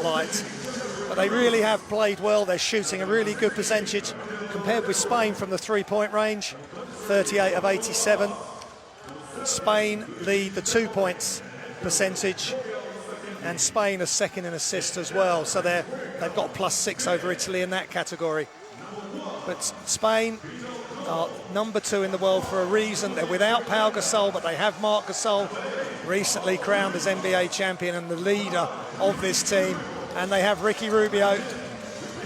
light. But they really have played well. They're shooting a really good percentage compared with Spain from the three-point range, 38 of 87. Spain lead the 2 points percentage, and Spain are second in assists as well. So they've got +6 over Italy in that category. But Spain are number 2 in the world for a reason. They're without Pau Gasol, but they have Marc Gasol, recently crowned as NBA champion and the leader of this team. And they have Ricky Rubio,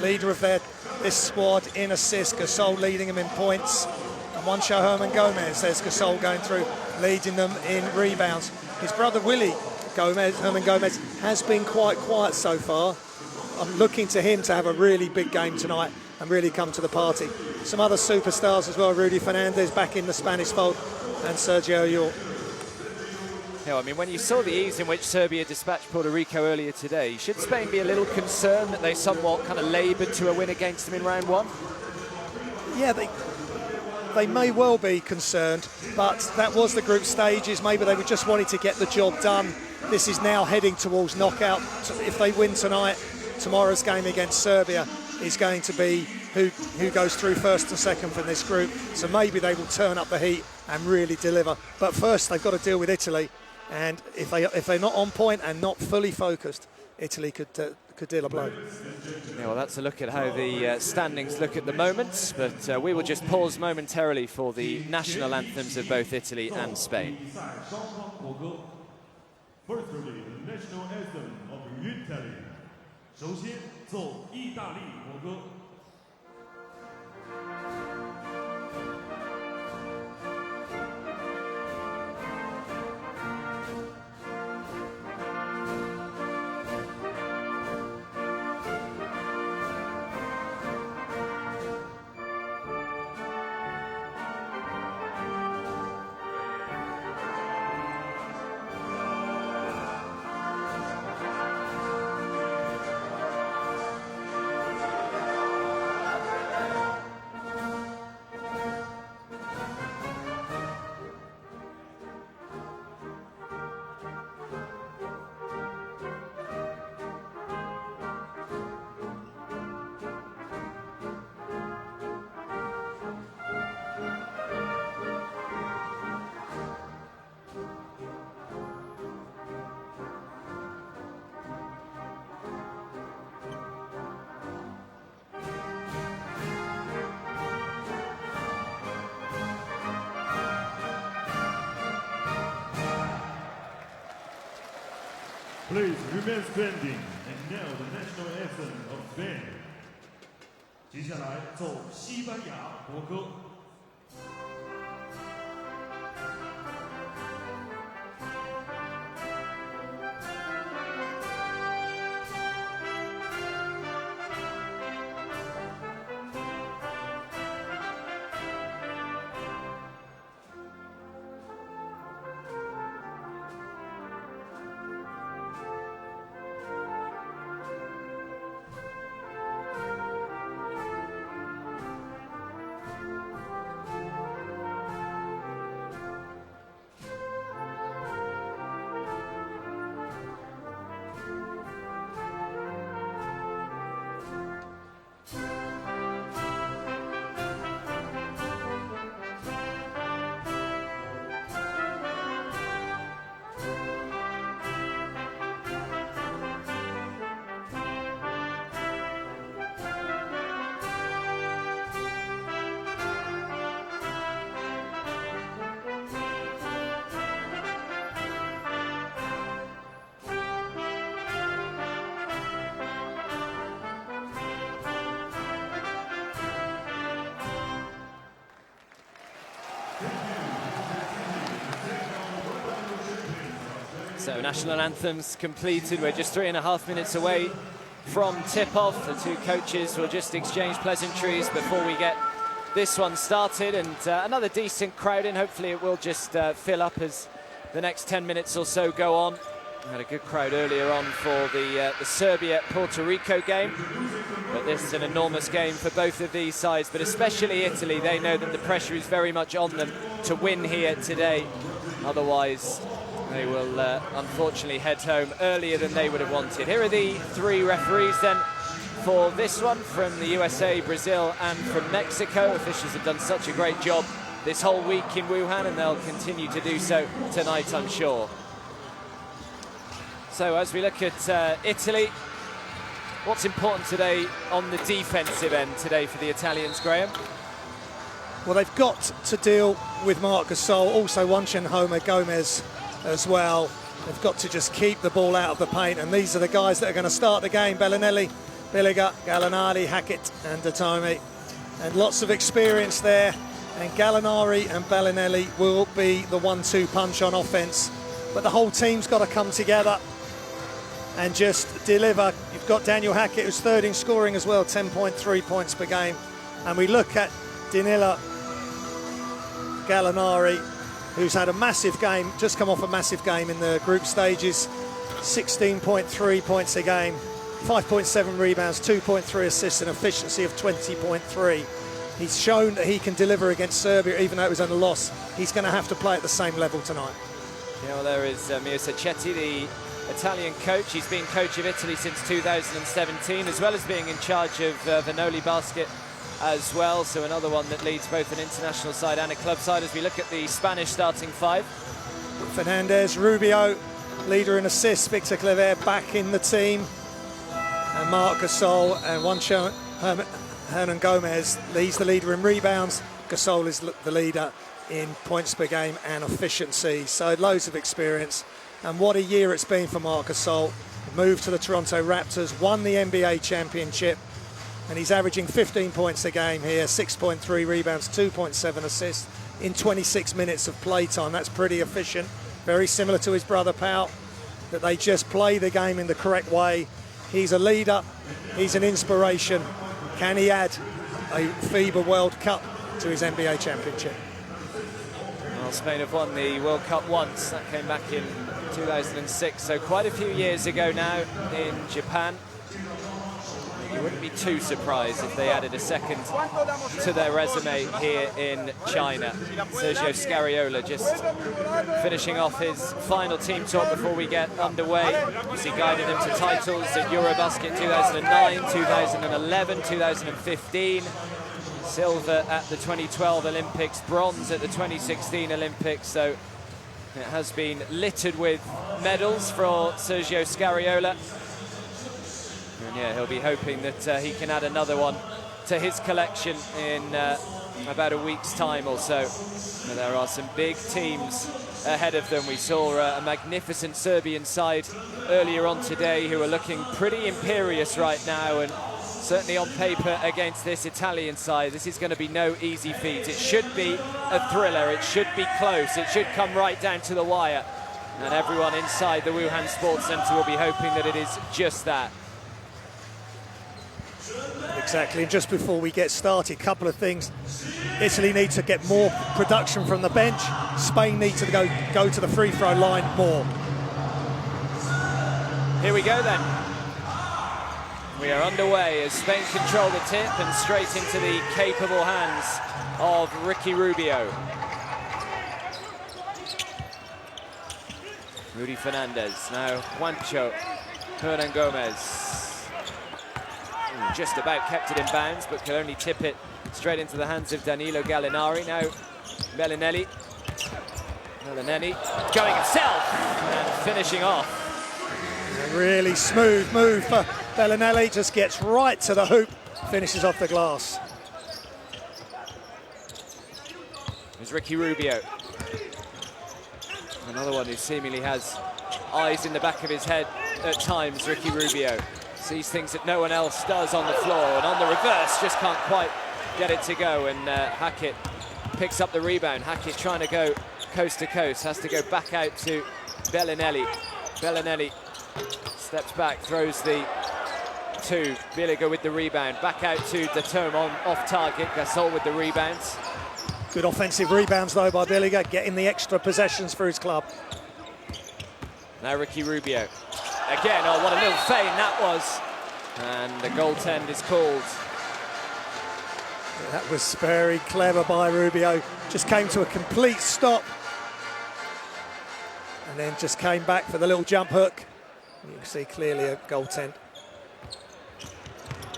leader of this squad, in assists. Gasol leading them in points. And Juancho Hernan-Gomez, there's Gasol going through, leading them in rebounds. His brother Willie Hernan-Gomez, has been quite quiet so far. I'm looking to him to have a really big game tonight and really come to the party. Some other superstars as well, Rudy Fernandez back in the Spanish fold, and Sergio York. Yeah, I mean, when you saw the ease in which Serbia dispatched Puerto Rico earlier today, should Spain be a little concerned that they somewhat kind of laboured to a win against them in round 1? Yeah, they may well be concerned, but that was the group stages. Maybe they were just wanting to get the job done. This is now heading towards knockout. If they win tonight, tomorrow's game against Serbia is going to be who goes through first and second from this group. So maybe they will turn up the heat and really deliver. But first they've got to deal with Italy, and if they're not on point and not fully focused, Italy could deal a blow. Yeah, well, that's a look at how the standings look at the moment, but we will just pause momentarily for the national anthems of both Italy and Spain. Firstly, the national anthem of Italy. 首先奏意大利国歌。Please remain standing and now the national anthem of Spain. 接下来奏西班牙国歌。So national anthems completed. We're just 3.5 minutes away from tip-off. The two coaches will just exchange pleasantries before we get this one started, and another decent crowd in. Hopefully it will just fill up as the next 10 minutes or so go on. We had a good crowd earlier on for the Serbia-Puerto Rico game, but this is an enormous game for both of these sides, but especially Italy. They know that the pressure is very much on them to win here today. Otherwise, They will unfortunately head home earlier than they would have wanted. Here are the three referees then for this one, from the USA, Brazil and from Mexico. Officials have done such a great job this whole week in Wuhan, and they'll continue to do so tonight, I'm sure. So as we look at Italy, what's important today on the defensive end today for the Italians, Graham? Well, they've got to deal with Marc Gasol, also Untitled as well. They've got to just keep the ball out of the paint, and these are the guys that are going to start the game: Bellinelli, Villiger, Gallinari, Hackett and Decoy. And lots of experience there, and Gallinari and Bellinelli will be the 1-2 punch on offense. But the whole team's got to come together and just deliver. You've got Daniel Hackett, who's third in scoring as well, 10.3 points per game. And we look at Danilo Gallinari, who's had a massive game, just come off a massive game in the group stages, 16.3 points a game, 5.7 rebounds, 2.3 assists, and efficiency of 20.3. He's shown that he can deliver against Serbia, even though it was on a loss. He's going to have to play at the same level tonight. Yeah, well, there is Mio Sacchetti, the Italian coach. He's been coach of Italy since 2017, as well as being in charge of Vinoli Basket as well. So another one that leads both an international side and a club side as we look at the Spanish starting five. Fernandez, Rubio, leader in assists, Victor Claver back in the team. And Marc Gasol and Juancho Hernan Gomez, he's the leader in rebounds. Gasol is the leader in points per game and efficiency. So loads of experience. And what a year it's been for Marc Gasol. Moved to the Toronto Raptors, won the NBA championship, and he's averaging 15 points a game here, 6.3 rebounds, 2.7 assists in 26 minutes of play time. That's pretty efficient. Very similar to his brother Pau, that they just play the game in the correct way. He's a leader, he's an inspiration. Can he add a FIBA World Cup to his NBA championship? Well, Spain have won the World Cup once. That came back in 2006, so quite a few years ago now in Japan. You wouldn't be too surprised if they added a second to their resume here in China. Sergio Scariolo just finishing off his final team talk before we get underway. He guided them to titles at Eurobasket 2009, 2011, 2015. Silver at the 2012 Olympics, bronze at the 2016 Olympics. So it has been littered with medals for Sergio Scariolo. And yeah, he'll be hoping that he can add another one to his collection in about a week's time or so. And there are some big teams ahead of them. We saw a magnificent Serbian side earlier on today who are looking pretty imperious right now, and certainly on paper against this Italian side, this is going to be no easy feat. It should be a thriller, it should be close, it should come right down to the wire. And everyone inside the Wuhan Sports Centre will be hoping that it is just that. Exactly, and just before we get started, a couple of things. Italy need to get more production from the bench. Spain need to go to the free throw line more. Here we go then. We are underway as Spain control the tip and straight into the capable hands of Ricky Rubio. Rudy Fernandez, now Juancho Hernan Gomez. Just about kept it in bounds, but could only tip it straight into the hands of Danilo Gallinari. Now Bellinelli. Bellinelli going himself and finishing off. A really smooth move for Bellinelli, just gets right to the hoop, finishes off the glass. There's Ricky Rubio. Another one who seemingly has eyes in the back of his head at times, Ricky Rubio. Sees things that no one else does on the floor, and on the reverse just can't quite get it to go, and Hackett picks up the rebound. Hackett trying to go coast to coast, has to go back out to Bellinelli. Bellinelli steps back, throws the two. Villiger with the rebound, back out to Decoy on off target. Gasol with the rebounds. Good offensive rebounds though by Villiger, getting the extra possessions for his club. Now Ricky Rubio. Again, oh, what a little feint that was. And the goaltend is called. That was very clever by Rubio. Just came to a complete stop. and then just came back for the little jump hook. You can see clearly a goaltend.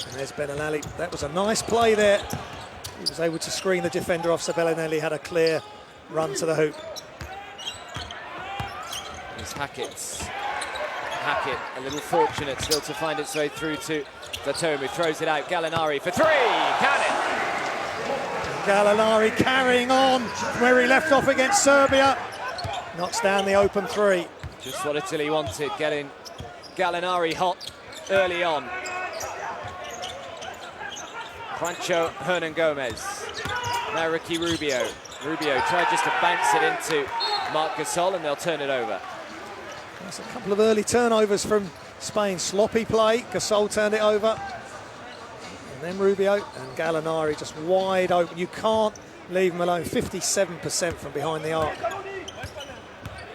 And there's Gallinari. That was a nice play there. He was able to screen the defender off, so Gallinari had a clear run to the hoop. Here's Hackett, a little fortunate still to find its way through to Decoy, who throws it out. Gallinari for three, can it? Gallinari carrying on where he left off against Serbia. Knocks down the open three. Just what Italy wanted, getting Gallinari hot early on. Juancho Hernangomez. Now Ricky Rubio. Rubio tried just to bounce it into Marc Gasol, and they'll turn it over. That's a couple of early turnovers from Spain. Sloppy play. Gasol turned it over. And then Rubio and Gallinari just wide open. You can't leave him alone. 57% from behind the arc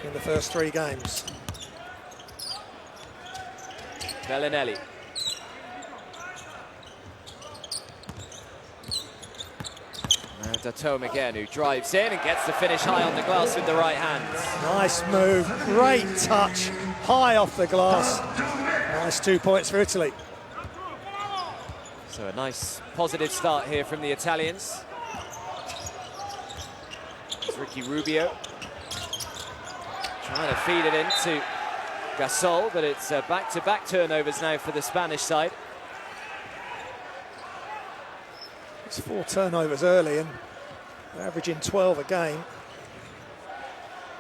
in the first three games. Bellinelli. Decoy again, who drives in and gets the finish high on the glass with the right hand. Nice move, great touch, high off the glass. Nice 2 points for Italy. So a nice positive start here from the Italians. It's Ricky Rubio trying to feed it into Gasol, but it's back-to-back turnovers now for the Spanish side. It's 4 turnovers early and they're averaging 12 a game.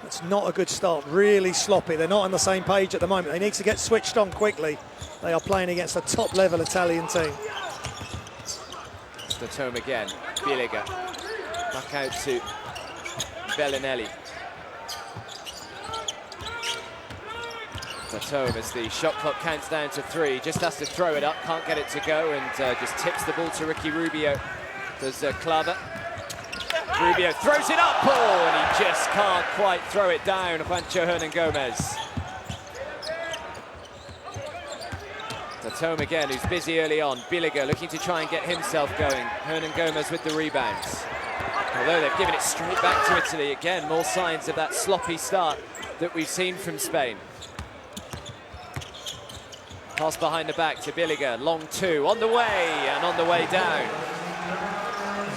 That's not a good start, really sloppy. They're not on the same page at the moment. They need to get switched on quickly. They are playing against a top-level Italian team. Decoy again, Villiger. Back out to Bellinelli. Decoy, as the shot clock counts down to 3, just has to throw it up, can't get it to go, and just tips the ball to Ricky Rubio. Does Claver. Rubio throws it up, oh, and he just can't quite throw it down. Juancho Hernangomez. Decoy again, who's busy early on. Villiger looking to try and get himself going. Hernangomez with the rebounds. Although they've given it straight back to Italy. Again, more signs of that sloppy start that we've seen from Spain. Pass behind the back to Villiger, long 2, on the way, and on the way down.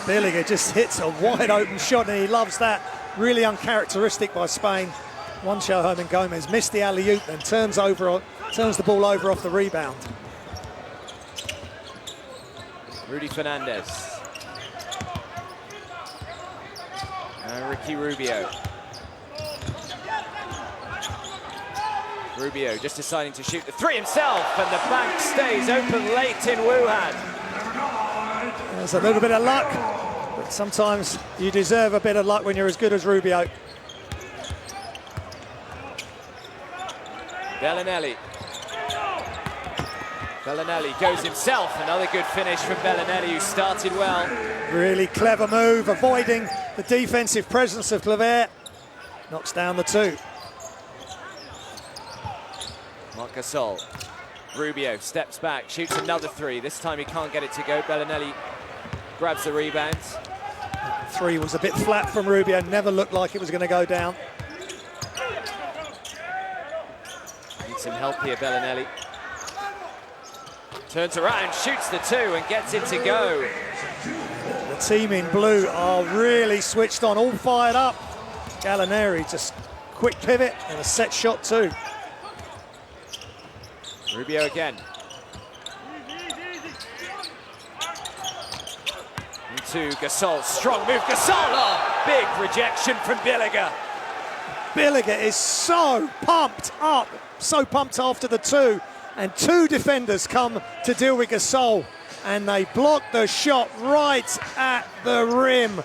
Villiger just hits a wide open shot and he loves that. Really uncharacteristic by Spain. Juancho Hernangomez missed the alley-oop and turns the ball over off the rebound. Rudy Fernandez. And Ricky Rubio. Rubio just deciding to shoot the 3 himself, and the bank stays open late in Wuhan. There's a little bit of luck, but sometimes you deserve a bit of luck when you're as good as Rubio. Bellinelli. Bellinelli goes himself. Another good finish from Bellinelli, who started well. Really clever move, avoiding the defensive presence of Claver. Knocks down the 2. Marc Gasol. Rubio steps back, shoots another 3. This time he can't get it to go. Bellinelli grabs the rebound. 3 was a bit flat from Rubio, never looked like it was going to go down. Needs some help here, Bellinelli. Turns around, shoots the 2 and gets it to go. The team in blue are really switched on, all fired up. Gallinari just quick pivot and a set shot too. Rubio again. Into Gasol, strong move, Gasol! Oh, big rejection from Villiger. Villiger is so pumped up, so pumped after the 2, and 2 defenders come to deal with Gasol, and they block the shot right at the rim.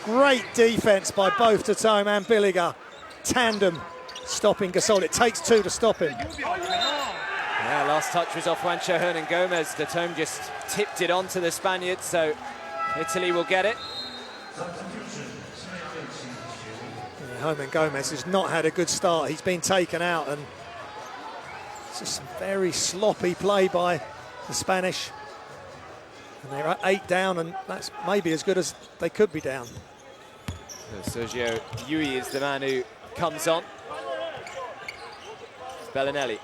Great defense by both Decoy and Villiger. Tandem stopping Gasol. It takes 2 to stop him. Yeah, last touch was off Juancho Hernangomez. Decoy just tipped it onto the Spaniards, so Italy will get it. Hernangomez has not had a good start. He's been taken out, and it's just some very sloppy play by the Spanish. And they're at 8 down, and that's maybe as good as they could be down. So Sergio Yui is the man who comes on. Gallinari.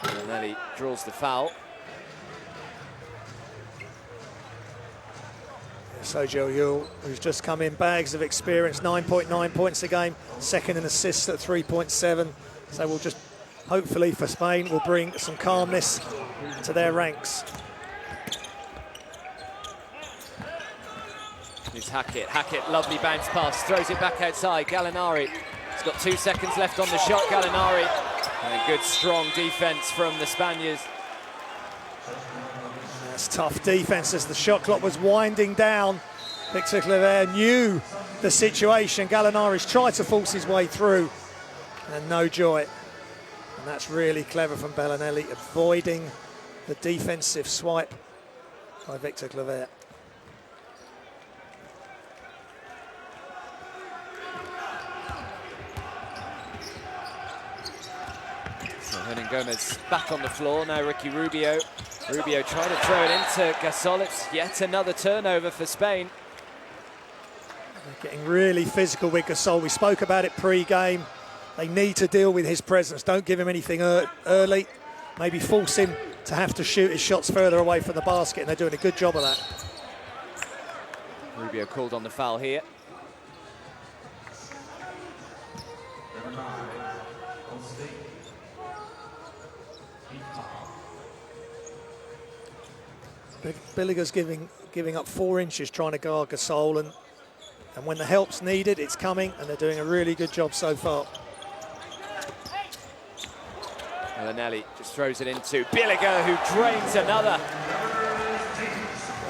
Gallinari draws the foul. Sergio, who's just come in, bags of experience, 9.9 points a game, second in assists at 3.7. So we'll just, hopefully for Spain, will bring some calmness to their ranks. Here's Hackett. Hackett, lovely bounce pass, throws it back outside. Gallinari. He's got 2 seconds left on the shot. Gallinari. And a good, strong defense from the Spaniards. That's tough defense as the shot clock was winding down. Victor Claver knew the situation. Gallinari's tried to force his way through, and no joy. And that's really clever from Bellinelli, avoiding the defensive swipe by Victor Claver. So Hernan Gomez back on the floor, now Ricky Rubio. Rubio trying to throw it into Gasol. It's yet another turnover for Spain. They're getting really physical with Gasol. We spoke about it pre-game. They need to deal with his presence. Don't give him anything early. Maybe force him to have to shoot his shots further away from the basket, and they're doing a good job of that. Rubio called on the foul here. Villiger's giving up 4 inches trying to guard Gasol, and when the help's needed, it's coming, and they're doing a really good job so far. Gallinari just throws it into Villiger, who drains another.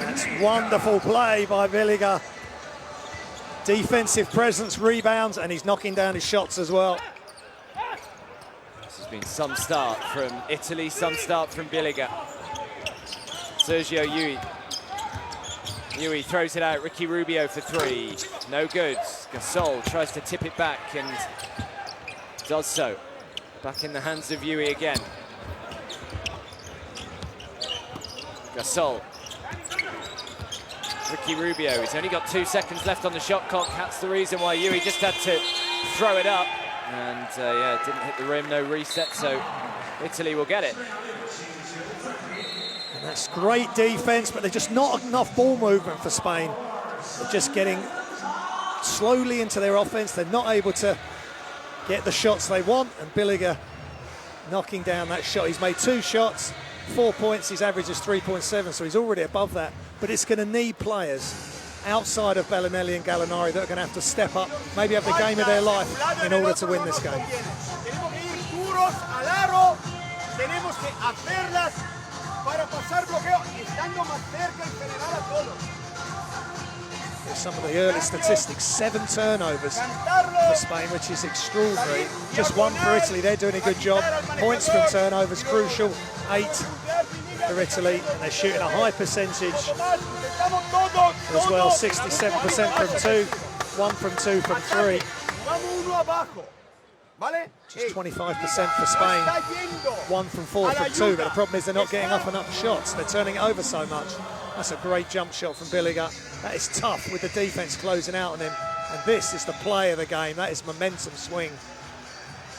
That's wonderful play by Villiger. Defensive presence, rebounds, and he's knocking down his shots as well. This has been some start from Italy, some start from Villiger. Sergio Yui. Yui throws it out. Ricky Rubio for 3. No good. Gasol tries to tip it back and does so. Back in the hands of Yui again. Gasol. Ricky Rubio. He's only got 2 seconds left on the shot clock. That's the reason why Yui just had to throw it up. And yeah, it didn't hit the rim. No reset. So Italy will get it. And that's great defense, but they're just not enough ball movement for Spain. They're just getting slowly into their offense. They're not able to get the shots they want, and Villiger knocking down that shot. He's made 2 shots, 4 points. His average is 3.7, so he's already above that. But it's going to need players outside of Bellinelli and Gallinari that are going to have to step up, maybe have the game of their life in order to win this game. Some of the early statistics, 7 turnovers for Spain, which is extraordinary. Just 1 for Italy. They're doing a good job. Points from turnovers, crucial. 8 for Italy, and they're shooting a high percentage as well. 67% from 2, 1 from 2 from 3. Just 25% for Spain, 1 from 4 from 2. But the problem is they're not getting up enough shots. They're turning it over so much. That's a great jump shot from Villiger. That is tough with the defense closing out on him. And this is the play of the game. That is momentum swing.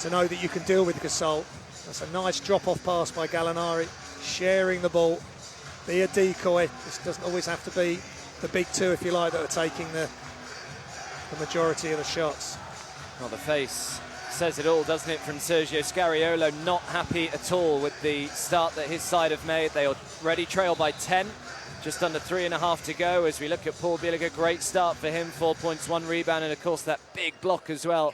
To know that you can deal with Gasol. That's a nice drop-off pass by Gallinari. Sharing the ball. Be a decoy. This doesn't always have to be the big 2, if you like, that are taking the majority of the shots. Well, the face says it all, doesn't it, from Sergio Scariolo. Not happy at all with the start that his side have made. They already trail by 10. Just under 3.5 to go as we look at Paul Villiger. Great start for him, 4 points, 1 rebound, and of course that big block as well.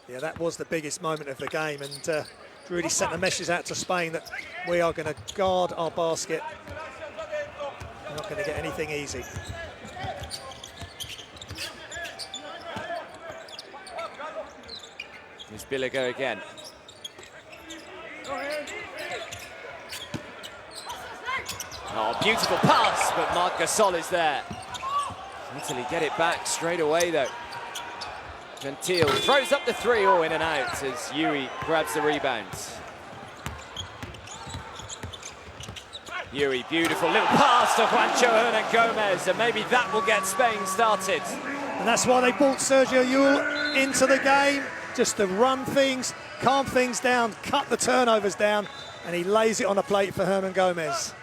Yeah, that was the biggest moment of the game, and really sent the message out to Spain that we are going to guard our basket. We're not going to get anything easy. Here's Villiger again. Oh, beautiful pass, but Marc Gasol is there. Italy get it back straight away, though. Gentile throws up the 3, in and out as Yui grabs the rebound. Yui, beautiful little pass to Juancho Hernan Gomez, and maybe that will get Spain started. And that's why they brought Sergio Llull into the game, just to run things, calm things down, cut the turnovers down, and he lays it on a plate for Hernangomez.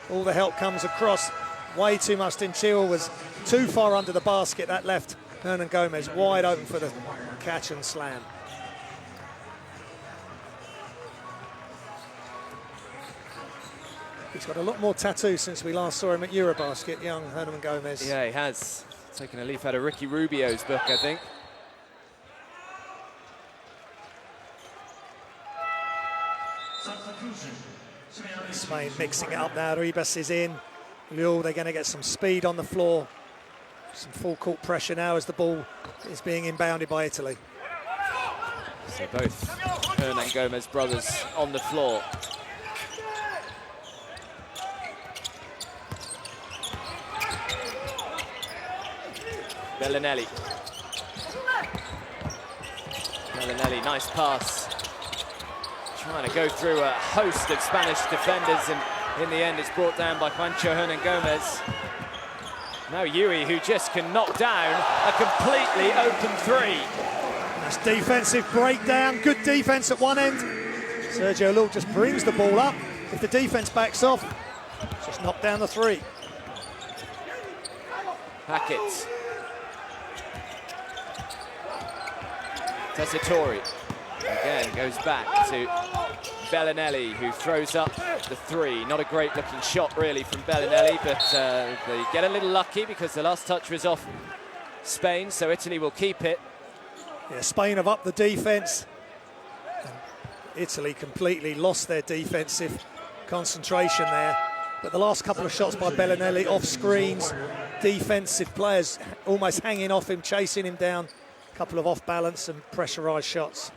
All the help comes across. Way too much. Tintil was too far under the basket. That left Hernangomez wide open for the catch and slam. He's got a lot more tattoos since we last saw him at Eurobasket, young Hernangomez. Yeah, he has. Taken a leaf out of Ricky Rubio's book, I think. Spain mixing it up now. Ribas is in. Llull, they're going to get some speed on the floor. Some full court pressure now as the ball is being inbounded by Italy. So both Hernangomez brothers on the floor. Gallinari. Gallinari, nice pass. Trying to go through a host of Spanish defenders, and in the end it's brought down by Juancho Hernangomez. Now Yui, who just can knock down a completely open three. That's defensive breakdown, good defense at one end. Sergio Llull just brings the ball up. If the defense backs off, just knock down the three. Hackett. Tessitore again goes back to Bellinelli, who throws up the three. Not a great looking shot really from Bellinelli, but they get a little lucky because the last touch was off Spain, so Italy will keep it. Yeah, Spain have upped the defense. And Italy completely lost their defensive concentration there. But the last couple of shots by Bellinelli off screens, defensive players almost hanging off him, chasing him down. Couple of off balance and pressurised shots.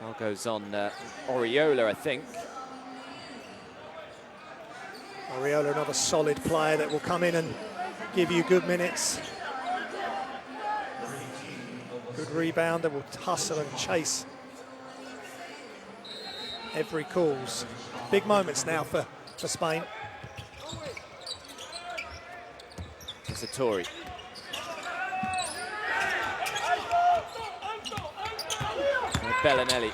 Foul goes on Oriola, I think. Oriola, another solid player that will come in and give you good minutes. Good rebounder, will hustle and chase every calls. Big moments now for Spain. Tessitore. Bellinelli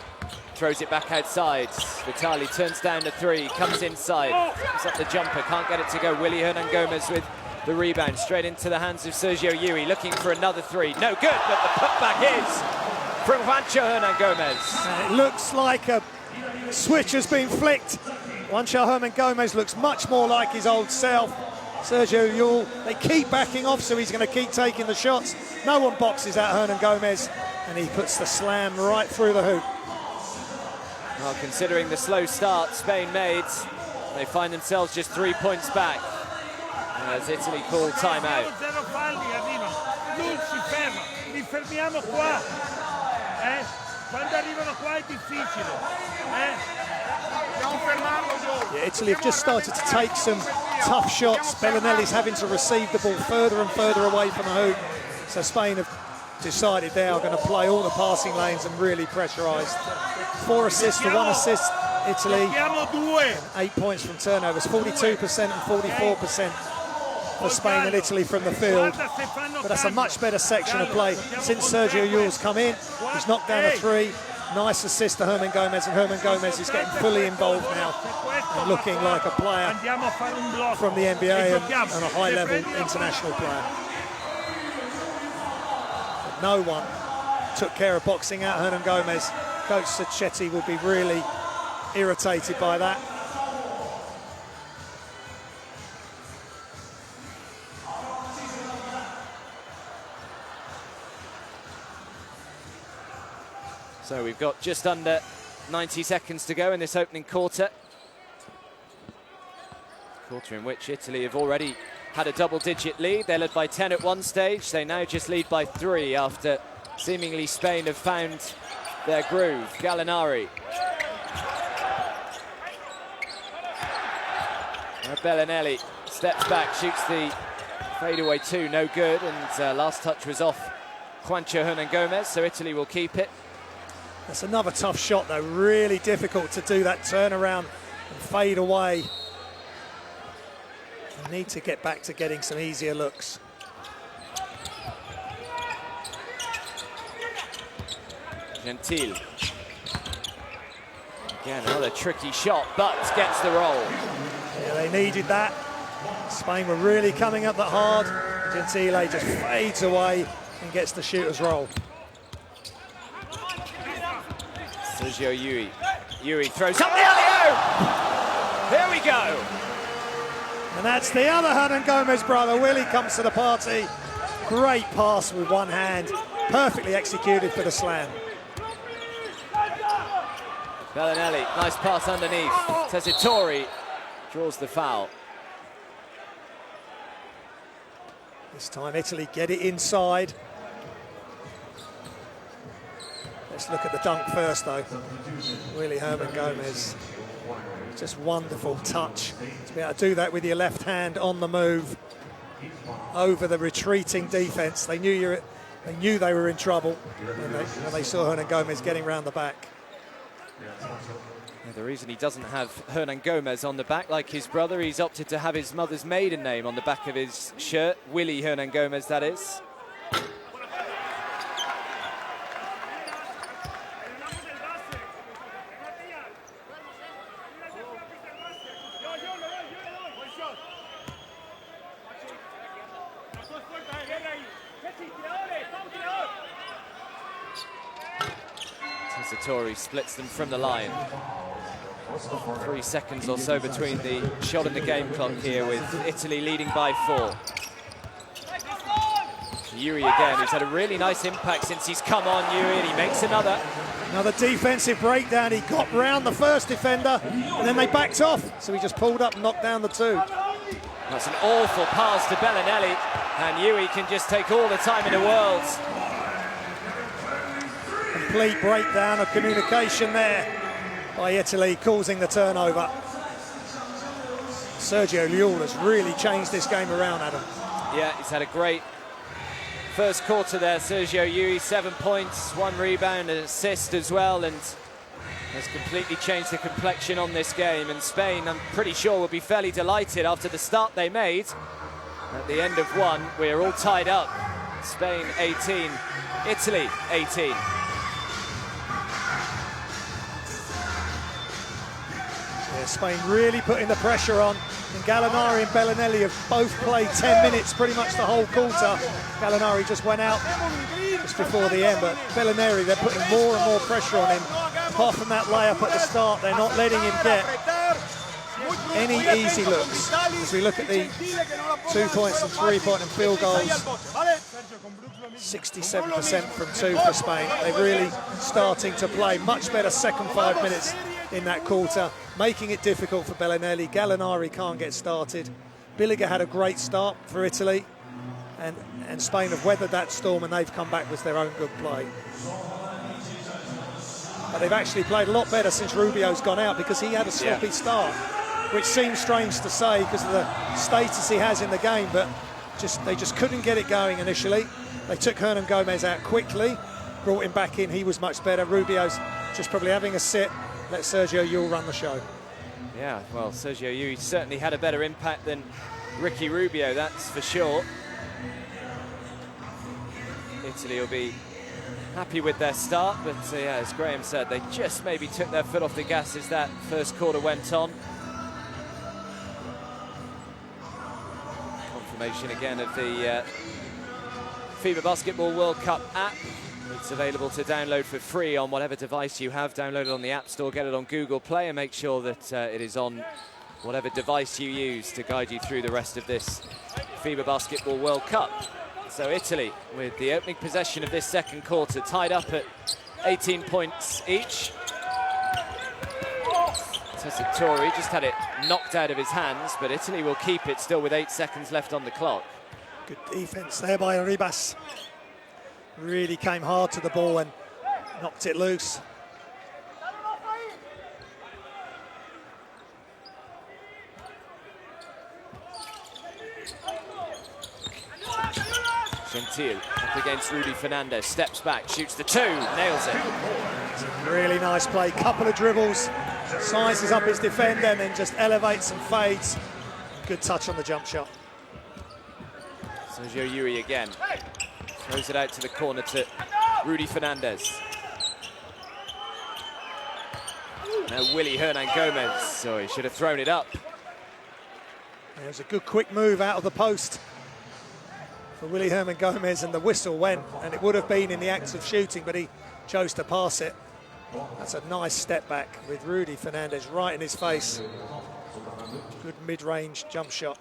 throws it back outside. Vitali turns down the three, comes inside, puts up the jumper, can't get it to go. Willy Hernangomez with the rebound, straight into the hands of Sergio Llull, looking for another three. No good, but the putback is from Juancho Hernangomez. It looks like a switch has been flicked. Juancho Hernangomez looks much more like his old self. Sergio Llull, they keep backing off, so he's going to keep taking the shots. No one boxes out Hernangomez, and he puts the slam right through the hoop. Well, considering the slow start Spain made, they find themselves just 3 points back as Italy call timeout. Yeah, Italy have just started to take some tough shots. Bellinelli's having to receive the ball further and further away from the hoop. So Spain have decided they are going to play all the passing lanes and really pressurised. 4 assists to 1 assist, Italy. And 8 points from turnovers, 42% and 44% for Spain and Italy from the field. But that's a much better section of play since Sergio Llull's come in. He's knocked down a three. Nice assist to Hernangomez, and Hernangomez is getting fully involved now and looking like a player from the NBA and a high-level international player. But no one took care of boxing out Hernangomez. Coach Sacchetti will be really irritated by that. So we've got just under 90 seconds to go in this opening quarter. Quarter in which Italy have already had a double-digit lead. They're led by 10 at one stage. They now just lead by 3 after seemingly Spain have found their groove. Gallinari. Bellinelli steps back, shoots the fadeaway 2, no good, and last touch was off Juancho Hernangomez, so Italy will keep it. That's another tough shot, though. Really difficult to do that turnaround and fade away. You need to get back to getting some easier looks. Gentil. Again, another tricky shot, but gets the roll. Yeah, they needed that. Spain were really coming up that hard. Gentile just fades away and gets the shooter's roll. Sergio Yui. Yui throws up the alley-oop! Here we go! And that's the other Hernangomez brother. Willie comes to the party. Great pass with one hand. Perfectly executed for the slam. Gallinari, nice pass underneath. Tessitore draws the foul. This time Italy get it inside. Let's look at the dunk first, though. Willie Hernangomez. Just wonderful touch to be able to do that with your left hand on the move over the retreating defense. They knew they were in trouble when they saw Hernangomez getting round the back. Yeah, the reason he doesn't have Hernangomez on the back like his brother, he's opted to have his mother's maiden name on the back of his shirt, Willie Hernangomez, that is. Tessitore splits them from the line. 3 seconds or so between the shot and the game clock here, with Italy leading by 4. Yuri again, who's had a really nice impact since he's come on. Yuri, and he makes another. Another defensive breakdown. He got round the first defender and then they backed off. So he just pulled up and knocked down the 2. That's an awful pass to Bellinelli, and Yui can just take all the time in the world. Complete breakdown of communication there by Italy, causing the turnover. Sergio Llull has really changed this game around, Adam. Yeah, he's had a great first quarter there. Sergio Yui, 7 points, 1 rebound, an assist as well, and has completely changed the complexion on this game. And Spain, I'm pretty sure, will be fairly delighted after the start they made. At the end of 1, we're all tied up. Spain 18, Italy 18. Yeah, Spain really putting the pressure on. And Gallinari and Bellinelli have both played 10 minutes pretty much the whole quarter. Gallinari just went out just before the end, but Bellinelli, they're putting more and more pressure on him. Apart from that layup at the start, they're not letting him get any easy looks. As we look at the 2 points and 3-point and field goals, 67% from 2 for Spain. They're really starting to play much better second 5 minutes in that quarter, making it difficult for Bellinelli. Gallinari can't get started. Villiger had a great start for Italy, and Spain have weathered that storm, and they've come back with their own good play. But they've actually played a lot better since Rubio's gone out, because he had a sloppy start, which seems strange to say because of the status he has in the game, but they just couldn't get it going initially. They took Hernangomez out quickly, brought him back in, he was much better. Rubio's just probably having a sit, let Sergio Llull run the show. Yeah, well, Sergio Llull certainly had a better impact than Ricky Rubio, that's for sure. Italy will be happy with their start, but yeah, as Graham said, they just maybe took their foot off the gas as that first quarter went on. Confirmation again of the FIBA Basketball World Cup app. It's available to download for free on whatever device you have. Download it on the App Store, get it on Google Play, and make sure that it is on whatever device you use to guide you through the rest of this FIBA Basketball World Cup. So Italy, with the opening possession of this second quarter, tied up at 18 points each. Tessitore just had it knocked out of his hands, but Italy will keep it still with 8 seconds left on the clock. Good defense there by Ribas. Really came hard to the ball and knocked it loose. Gentil up against Rudy Fernandez, steps back, shoots the two, nails it. It's a really nice play, couple of dribbles, sizes up his defender and then just elevates and fades. Good touch on the jump shot. Sergio Yuri again, throws it out to the corner to Rudy Fernandez. Now Willy Hernangomez, so he should have thrown it up. It was a good quick move out of the post for Willy Hernangomez, and the whistle went, and it would have been in the act of shooting, but he chose to pass it. That's a nice step back with Rudy Fernandez right in his face. Good mid-range jump shot.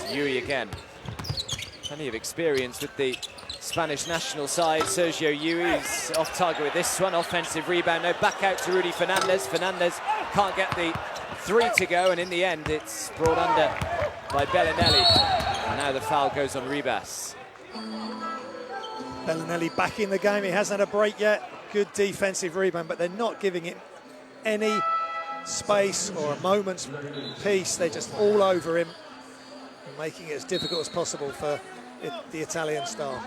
Yuri again. Plenty of experience with the Spanish national side. Sergio Yuri's off target with this one. Offensive rebound, no, back out to Rudy Fernandez. Fernandez can't get the three to go, and in the end it's brought under by Gallinari. And now the foul goes on Ribas. Gallinari back in the game, he hasn't had a break yet. Good defensive rebound, but they're not giving him any space or a moment's peace. They're just all over him, making it as difficult as possible for the Italian star.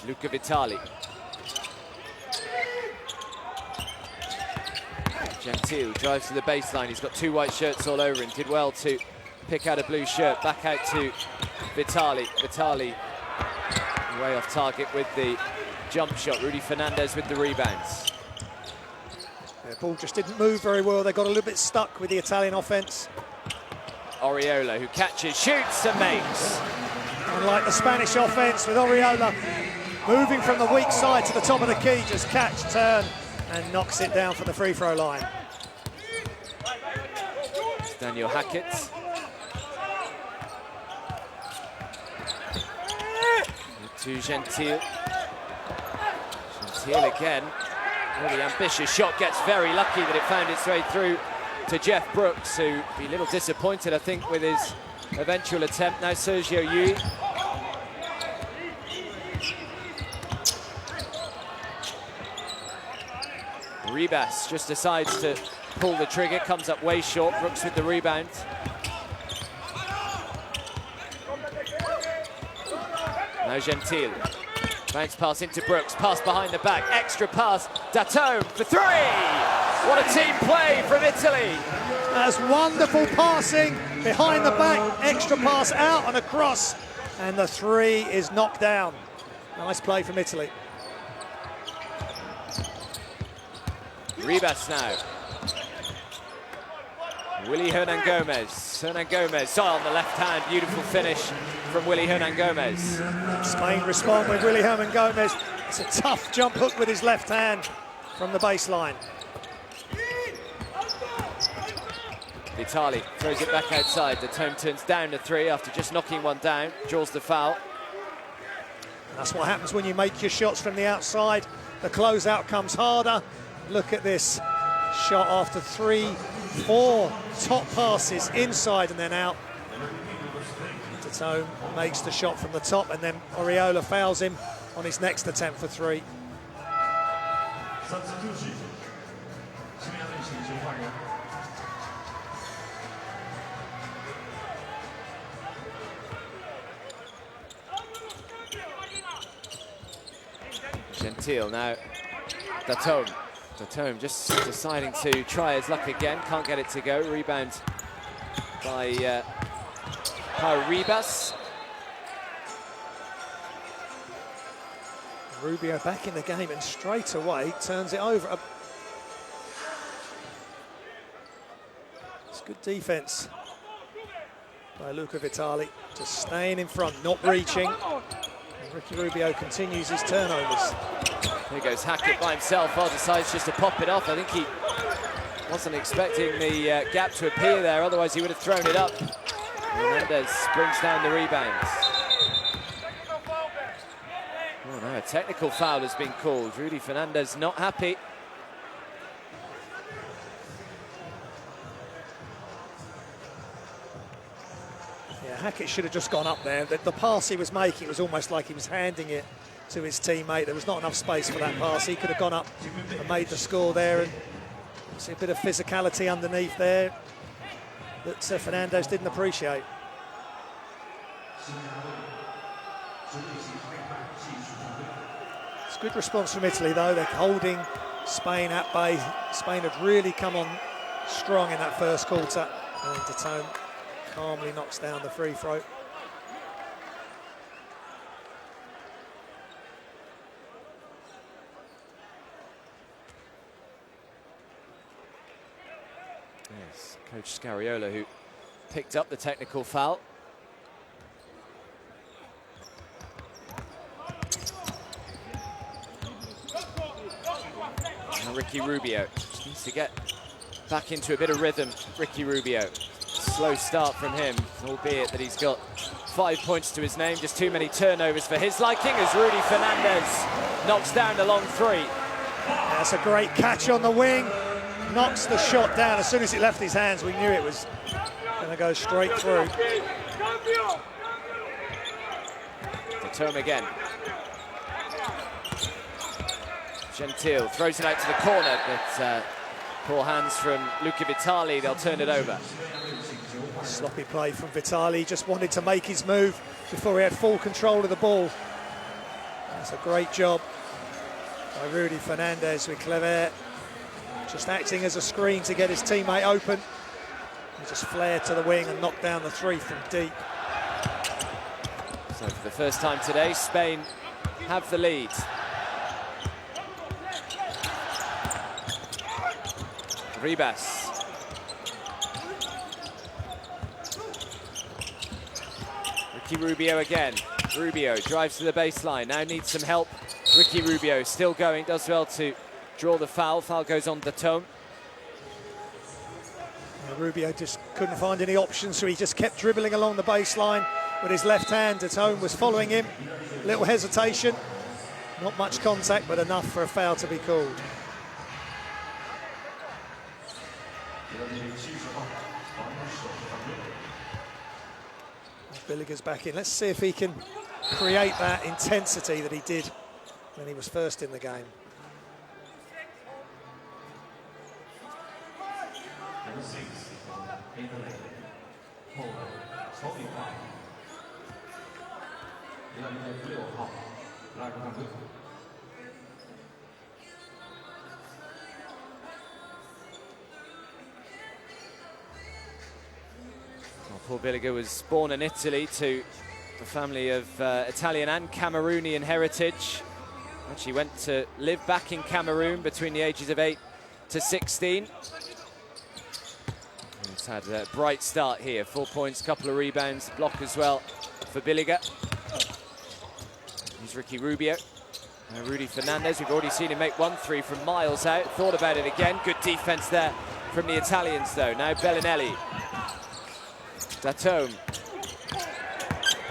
Luca Vitali. Gentil drives to the baseline. He's got two white shirts all over him. Did well to pick out a blue shirt. Back out to Vitali. Vitali way off target with the jump shot. Rudy Fernandez with the rebounds. The ball just didn't move very well. They got a little bit stuck with the Italian offense. Oriola, who catches, shoots and makes. Unlike the Spanish offense, with Oriola moving from the weak side to the top of the key, just catch, turn, and knocks it down from the free throw line. Daniel Hackett. To Gentil. Gentil again. Really ambitious shot, gets very lucky that it found its way through to Jeff Brooks, who'd be a little disappointed, I think, with his eventual attempt. Now Sergio Yuri. Ribas just decides to pull the trigger, comes up way short. Brooks with the rebound. Now Gentil. Bounce pass into Brooks, pass behind the back, extra pass, Datome for three! What a team play from Italy! That's wonderful passing behind the back, extra pass out and across, and the three is knocked down. Nice play from Italy. Ribas now. Willy Hernangomez. Hernangomez on the left hand, beautiful finish from Willy Hernangomez. Spain respond with Willy Hernangomez. It's a tough jump hook with his left hand from the baseline. Vitali throws it back outside. Datome turns down the three after just knocking one down, draws the foul. That's what happens when you make your shots from the outside. The closeout comes harder. Look at this shot after 3-4 top passes inside and then out. Datome makes the shot from the top, and then Oriola fouls him on his next attempt for three. Gentil now. Datome. Datome just deciding to try his luck again. Can't get it to go. Rebound by Ribas. Rubio back in the game and straight away turns it over. It's good defense by Luca Vitali, just staying in front, not reaching. And Ricky Rubio continues his turnovers. Here goes Hackett by himself. Decides just to pop it off. I think he wasn't expecting the gap to appear there, otherwise he would have thrown it up. Fernandez brings down the rebounds. Oh no, a technical foul has been called. Rudy Fernandez not happy. Yeah, Hackett should have just gone up there. The pass he was making was almost like he was handing it to his teammate. There was not enough space for that pass. He could have gone up and made the score there. And see a bit of physicality underneath there that Fernandez didn't appreciate. It's a good response from Italy, though. They're holding Spain at bay. Spain had really come on strong in that first quarter. And Decoy calmly knocks down the free throw. Yes, Coach Scariolo, who picked up the technical foul. And Ricky Rubio just needs to get back into a bit of rhythm. Ricky Rubio, slow start from him, albeit that he's got 5 points to his name. Just too many turnovers for his liking as Rudy Fernandez knocks down the long three. That's a great catch on the wing. Knocks the shot down. As soon as it left his hands, we knew it was going to go straight through. Decoy again. Gentile throws it out to the corner, but poor hands from Luca Vitali. They'll turn it over. Sloppy play from Vitali. Just wanted to make his move before he had full control of the ball. That's a great job by Rudy Fernandez with Clever. Just acting as a screen to get his teammate open. He just flared to the wing and knocked down the three from deep. So for the first time today, Spain have the lead. Ribas. Ricky Rubio again. Rubio drives to the baseline, now needs some help. Ricky Rubio still going, does well to draw the foul. Foul goes on Decoy. Rubio just couldn't find any options, so he just kept dribbling along the baseline with his left hand. Decoy was following him. Little hesitation. Not much contact, but enough for a foul to be called. Villiger's back in. Let's see if he can create that intensity that he did when he was first in the game. Paul Villiger was born in Italy to a family of Italian and Cameroonian heritage. Actually went to live back in Cameroon between the ages of 8 to 16. He's had a bright start here. 4 points, couple of rebounds, block as well for Villiger. Here's Ricky Rubio. And Rudy Fernandez, we've already seen him make 1-3 from miles out. Thought about it again. Good defense there from the Italians, though. Now Bellinelli. Decoy.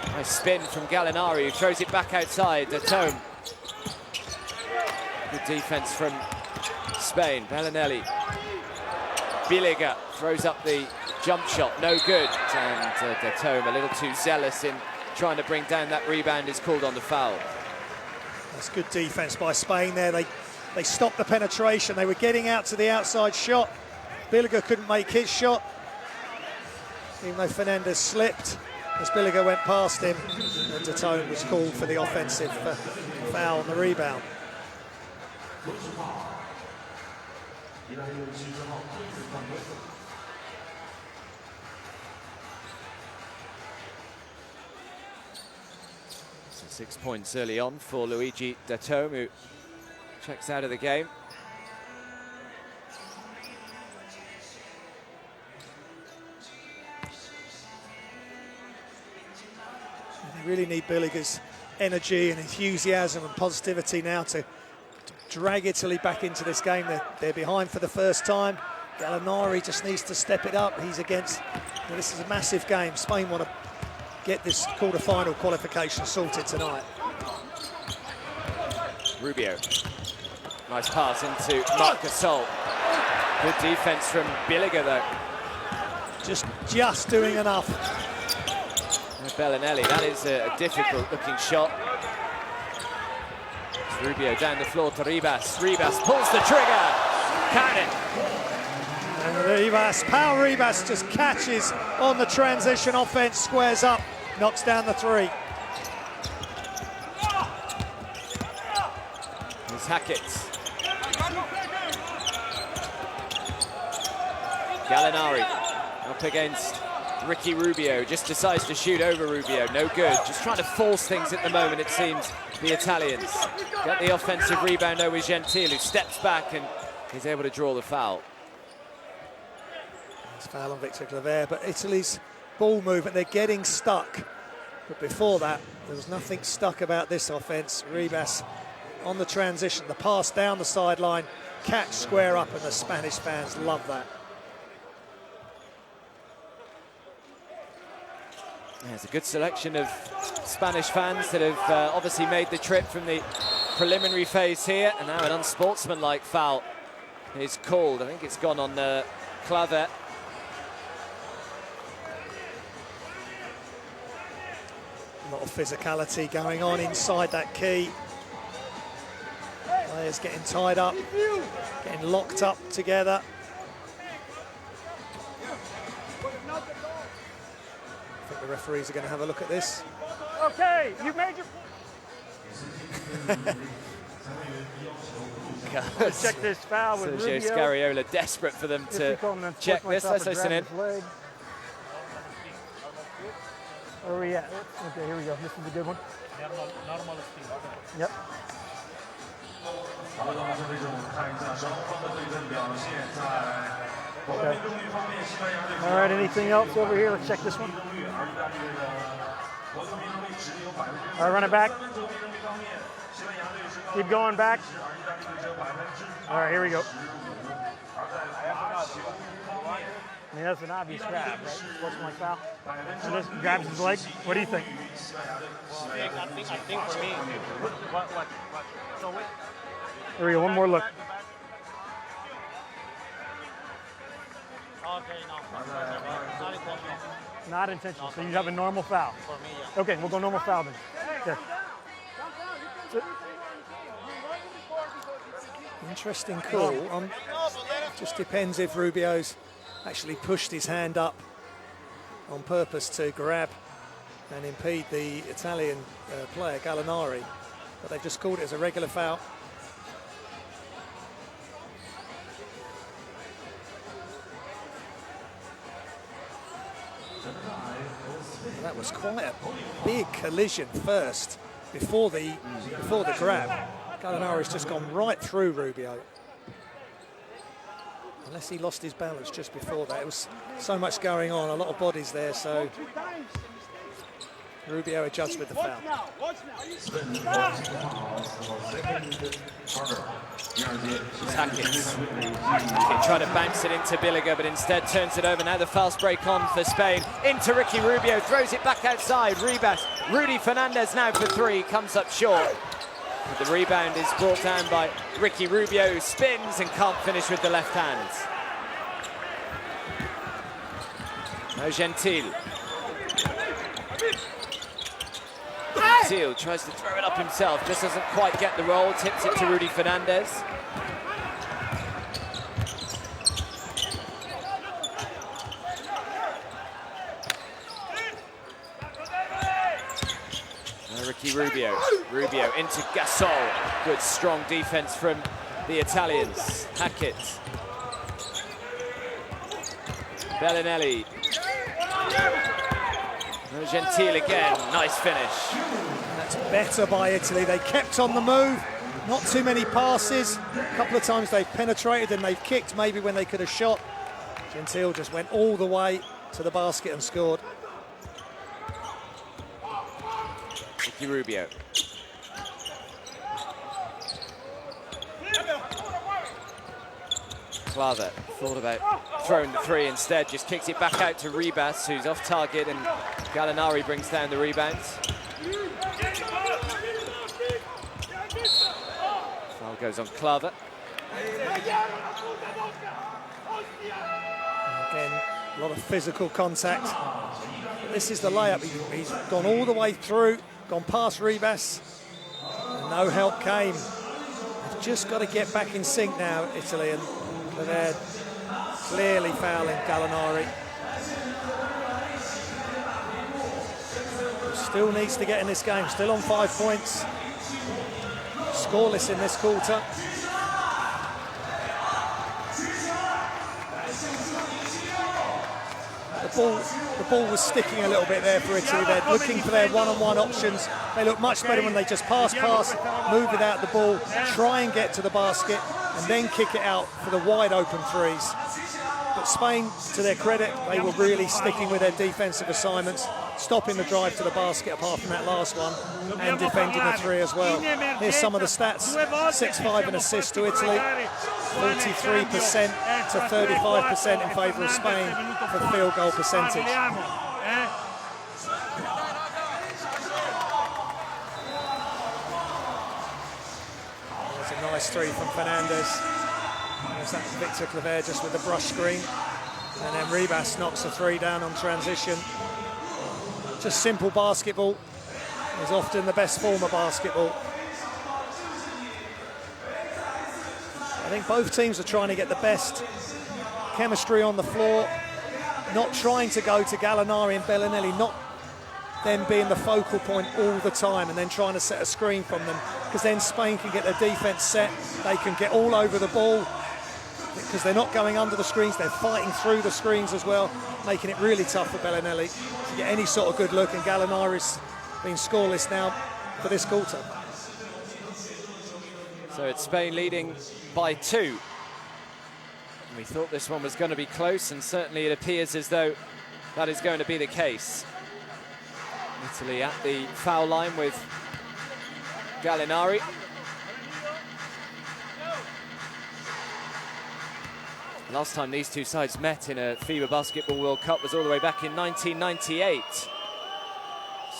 Nice spin from Gallinari, who throws it back outside. Decoy. Good defense from Spain. Bellinelli. Villiger throws up the jump shot, no good. And Decoy, a little too zealous in trying to bring down that rebound, is called on the foul. That's good defense by Spain there. They stopped the penetration. They were getting out to the outside shot. Villiger couldn't make his shot, even though Fernandez slipped as Villiger went past him, and Decoy was called for the offensive foul on the rebound. So 6 points early on for Luigi Decoy, who checks out of the game. They really need Villiger's energy and enthusiasm and positivity now to drag Italy back into this game. They're behind for the first time. Gallinari just needs to step it up. He's against, this is a massive game. Spain want to get this quarter-final qualification sorted tonight. Rubio. Nice pass into Marc Gasol. Good defense from Villiger, though. Just doing enough. Gallinari. That is a difficult-looking shot. It's Rubio down the floor to Ribas. Ribas pulls the trigger. Count it. And Ribas, Pau Ribas just catches on the transition offense, squares up, knocks down the three. It's Hackett. Gallinari up against Ricky Rubio, just decides to shoot over Rubio, no good. Just trying to force things at the moment, it seems, the Italians. Got the offensive rebound though with Gentile, who steps back and he's able to draw the foul. It's foul on Victor Claver, but Italy's ball movement, they're getting stuck. But before that, there was nothing stuck about this offense. Ribas on the transition, the pass down the sideline, catch, square up, and the Spanish fans love that. There's a good selection of Spanish fans that have obviously made the trip from the preliminary phase here, and now an unsportsmanlike foul is called. I think it's gone on Claver. A lot of physicality going on inside that key. Players getting tied up, getting locked up together. I think the referees are going to have a look at this. Okay, you made your check this foul with Sergio Rubio. Scariola desperate for them to check this. Let's listen in. Where are we at? Okay, here we go. This is a good one. Yep. Okay. All right, anything else over here? Let's check this one. All right, run it back. Keep going back. All right, here we go. I mean, that's an obvious grab, right? Sportsmanlike foul. And this grabs his leg. What do you think? I think for me, what? So wait. Here we go, one more look. Okay, no. Not intentional. Not intentional, so you have a normal foul. For me, yeah. Okay, we'll go normal foul then. Okay. Interesting call. Just depends if Rubio's actually pushed his hand up on purpose to grab and impede the Italian player, Gallinari. But they've just called it as a regular foul. And that was quite a big collision first before the grab. Gallinari's just gone right through Rubio. Unless he lost his balance just before that. It was so much going on, a lot of bodies there, so Rubio adjusts with the foul. Hackett trying to bounce it into Villiger, but instead turns it over. Now the fast break on for Spain. Into Ricky Rubio, throws it back outside. Rebound. Rudy Fernandez now for three, comes up short. But the rebound is brought down by Ricky Rubio, who spins and can't finish with the left hand. No Gentile. Gentile tries to throw it up himself, just doesn't quite get the roll, tips it to Rudy Fernandez. Ricky Rubio. Rubio into Gasol. Good strong defense from the Italians. Hackett. Bellinelli. Gentile again. Nice finish. That's better by Italy. They kept on the move. Not too many passes. A couple of times they've penetrated and they've kicked maybe when they could have shot. Gentile just went all the way to the basket and scored. Ricky Rubio. Claver thought about throwing the three instead, just kicks it back out to Ribas, who's off target, and Gallinari brings down the rebounds. Foul goes on Claver. Again, A lot of physical contact. This is the layup. He's gone all the way through, gone past Ribas. No help came. They've just got to get back in sync now, Italy, and they're clearly fouling Gallinari. Still needs to get in this game, still on 5 points. Scoreless in this quarter. The ball was sticking a little bit there for Italy. They're looking for their one-on-one options. They look much better when they just pass, move without the ball, try and get to the basket, and then kick it out for the wide open threes. But Spain, to their credit, they were really sticking with their defensive assignments, stopping the drive to the basket apart from that last one, and defending the three as well. Here's some of the stats. 6-5 in assists to Italy, 43% to 35% in favour of Spain for field goal percentage. There's a nice three from Fernandez. There's that Victor Claver just with the brush screen. And then Ribas knocks the three down on transition. Just simple basketball is often the best form of basketball. I think both teams are trying to get the best chemistry on the floor, not trying to go to Gallinari and Bellinelli, not them being the focal point all the time and then trying to set a screen from them, because then Spain can get their defense set, they can get all over the ball, because they're not going under the screens, they're fighting through the screens as well, making it really tough for Bellinelli to get any sort of good look, and Gallinari's been scoreless now for this quarter. So it's Spain leading by 2. We thought this one was going to be close, and certainly it appears as though that is going to be the case. Italy at the foul line with Gallinari. Last time these two sides met in a FIBA Basketball World Cup was all the way back in 1998.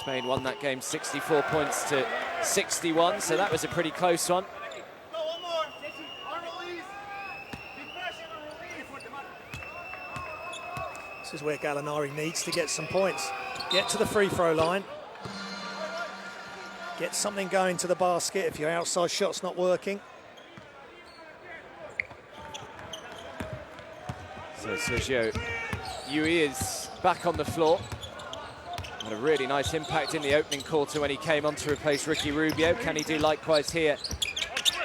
Spain won that game 64 points to 61, so that was a pretty close one. This is where Gallinari needs to get some points. Get to the free throw line. Get something going to the basket if your outside shot's not working. So Sergio is back on the floor. Had a really nice impact in the opening quarter when he came on to replace Ricky Rubio. Can he do likewise here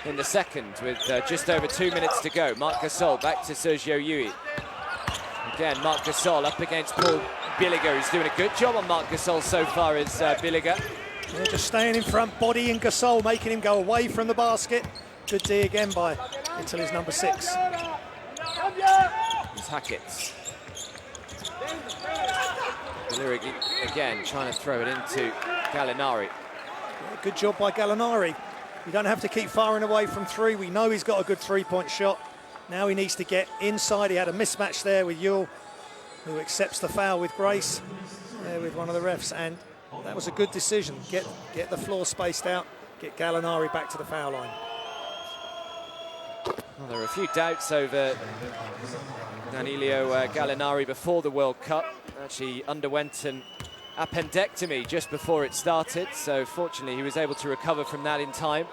in the second with just over 2 minutes to go? Marc Gasol back to Sergio Yui. Again, Marc Gasol up against Paul Villiger. He's doing a good job on Marc Gasol so far as Villiger. Yeah, just staying in front, bodying Gasol, making him go away from the basket. Good D again by Italy's number 6. It's Hackett. Villiger again trying to throw it into Gallinari. Yeah, good job by Gallinari. You don't have to keep firing away from three. We know he's got a good three-point shot. Now he needs to get inside. He had a mismatch there with Yule, who accepts the foul with grace with one of the refs, and that was a good decision. Get the floor spaced out, get Gallinari back to the foul line. Well, there were a few doubts over Danilo Gallinari before the World Cup. Actually underwent an appendectomy just before it started, so fortunately he was able to recover from that in time.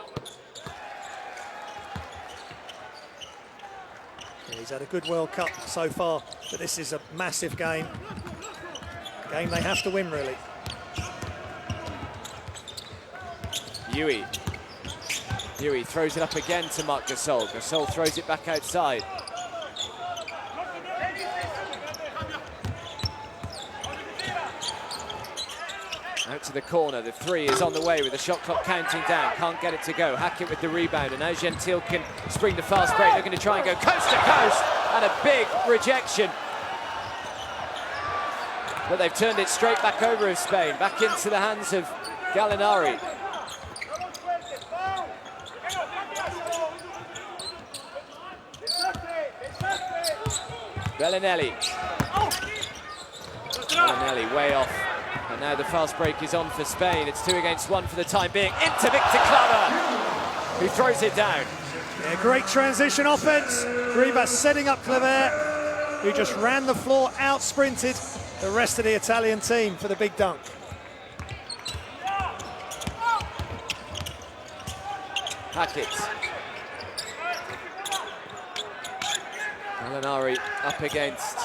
He's had a good World Cup so far, but this is a massive game. A game they have to win, really. Yui throws it up again to Marc Gasol. Gasol throws it back outside. Out to the corner, the three is on the way with the shot clock counting down. Can't get it to go. Hackett with the rebound, and now Gentile can spring the fast break, looking to try and go coast to coast, and a big rejection. But they've turned it straight back over of Spain, back into the hands of Gallinari. Bellinelli way off. And now the fast break is on for Spain. It's 2 against 1 for the time being. Into Victor Claver, who throws it down. Yeah, great transition offense. Ribas setting up Claver. who just ran the floor, out-sprinted the rest of the Italian team for the big dunk. Hackett. Gallinari up against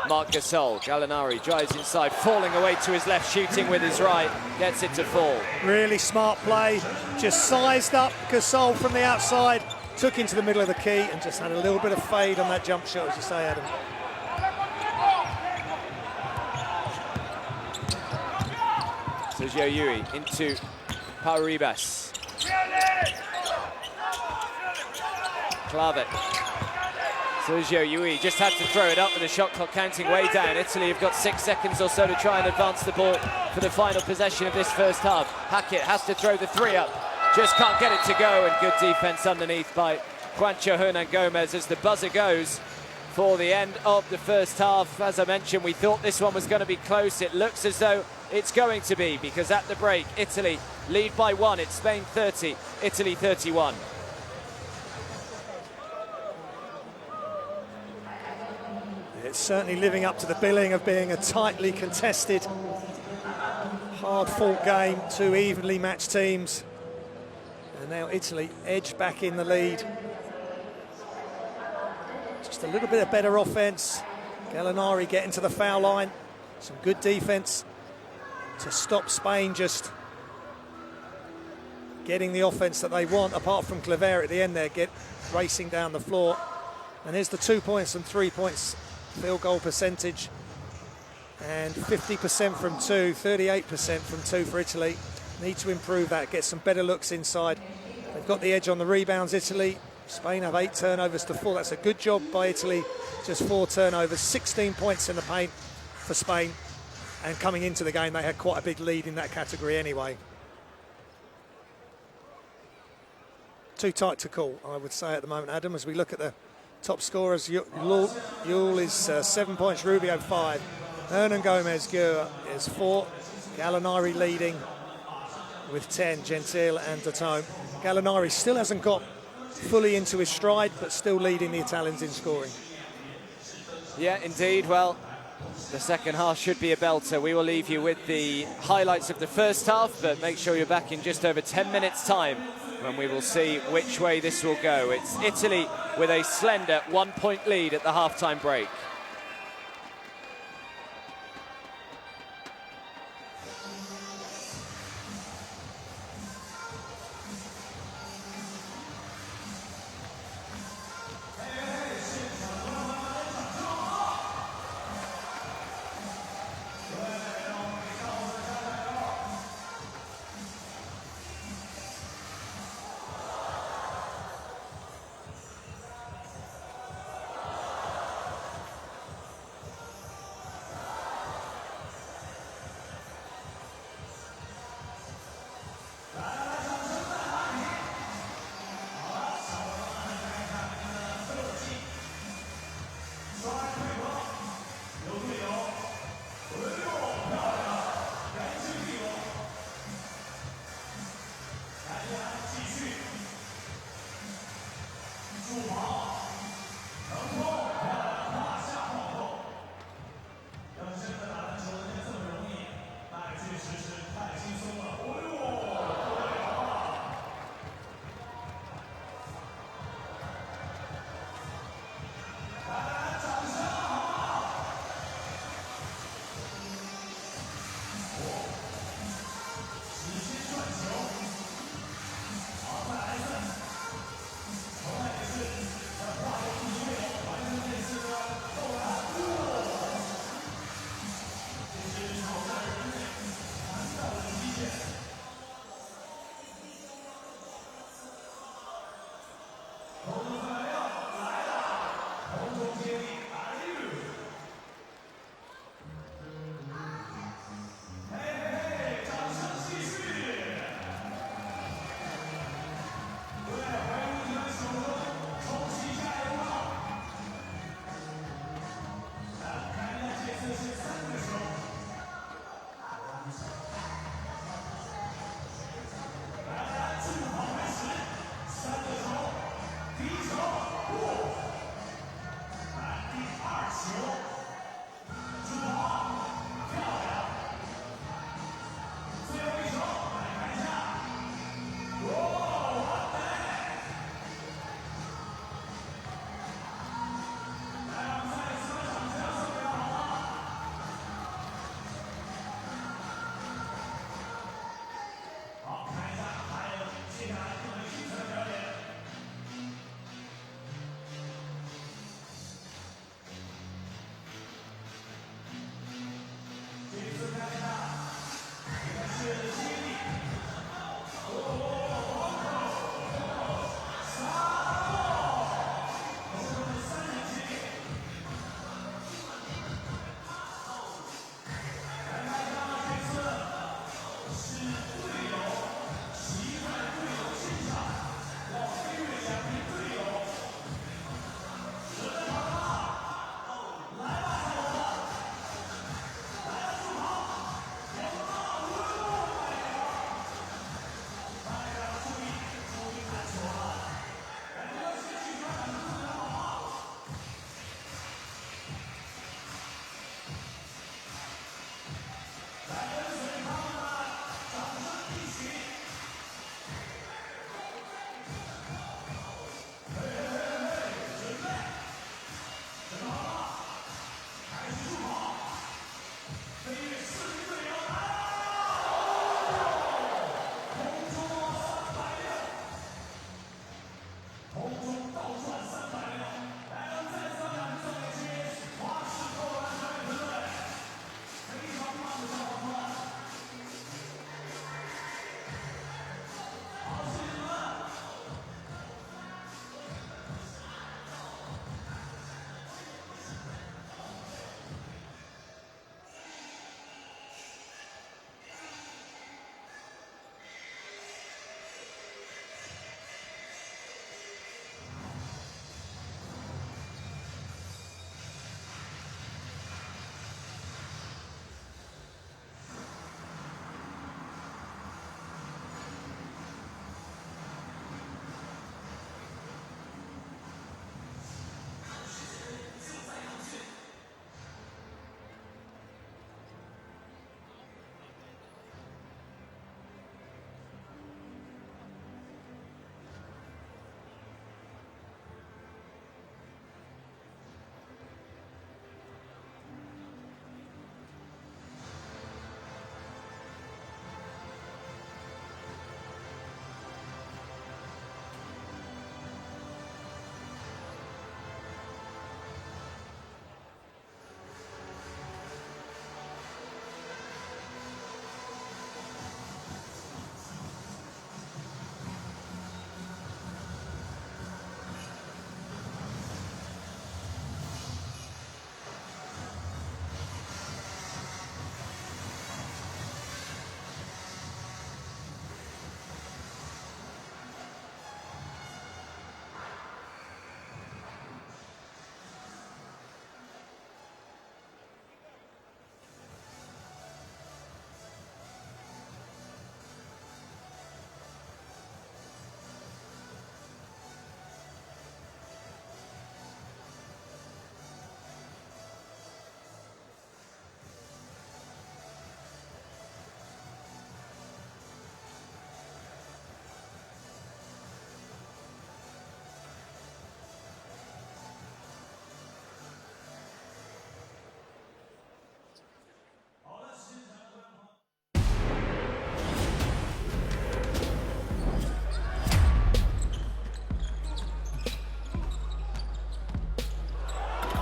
Marc Gasol. Gallinari drives inside, falling away to his left, shooting with his right, gets it to fall. Really smart play, just sized up Gasol from the outside, took into the middle of the key and just had a little bit of fade on that jump shot, as you say, Adam. Sergio Yui into Paribas. Clavet. Sergio Yui just had to throw it up with the shot clock counting way down. Italy have got 6 seconds or so to try and advance the ball for the final possession of this first half. Hackett has to throw the 3 up, just can't get it to go, and good defense underneath by Juancho Hernangomez as the buzzer goes for the end of the first half. As I mentioned, we thought this one was going to be close. It looks as though it's going to be, because at the break, Italy lead by 1. It's Spain 30, Italy 31. It's certainly living up to the billing of being a tightly contested, hard-fought game, 2 evenly matched teams. And now Italy edge back in the lead. Just a little bit of better offense. Gallinari getting to the foul line. Some good defense to stop Spain just getting the offense that they want, apart from Claver at the end there, racing down the floor. And here's the 2 points and 3 points field goal percentage, and 50% from 2, 38% from 2 for Italy. Need to improve that, get some better looks inside. They've got the edge on the rebounds, Italy. Spain have 8 turnovers to 4. That's a good job by Italy, just 4 turnovers, 16 points in the paint for Spain. And coming into the game, they had quite a big lead in that category anyway. Too tight to call, I would say, at the moment, Adam, as we look at the top scorers. Yule is 7 points, Rubio 5. Hernangomez is 4. Gallinari leading with 10, Gentile and Decoy. Gallinari still hasn't got fully into his stride, but still leading the Italians in scoring. Yeah, indeed. Well, the second half should be a belter. We will leave you with the highlights of the first half, but make sure you're back in just over 10 minutes' time when we will see which way this will go. It's Italy with a slender 1-point lead at the halftime break.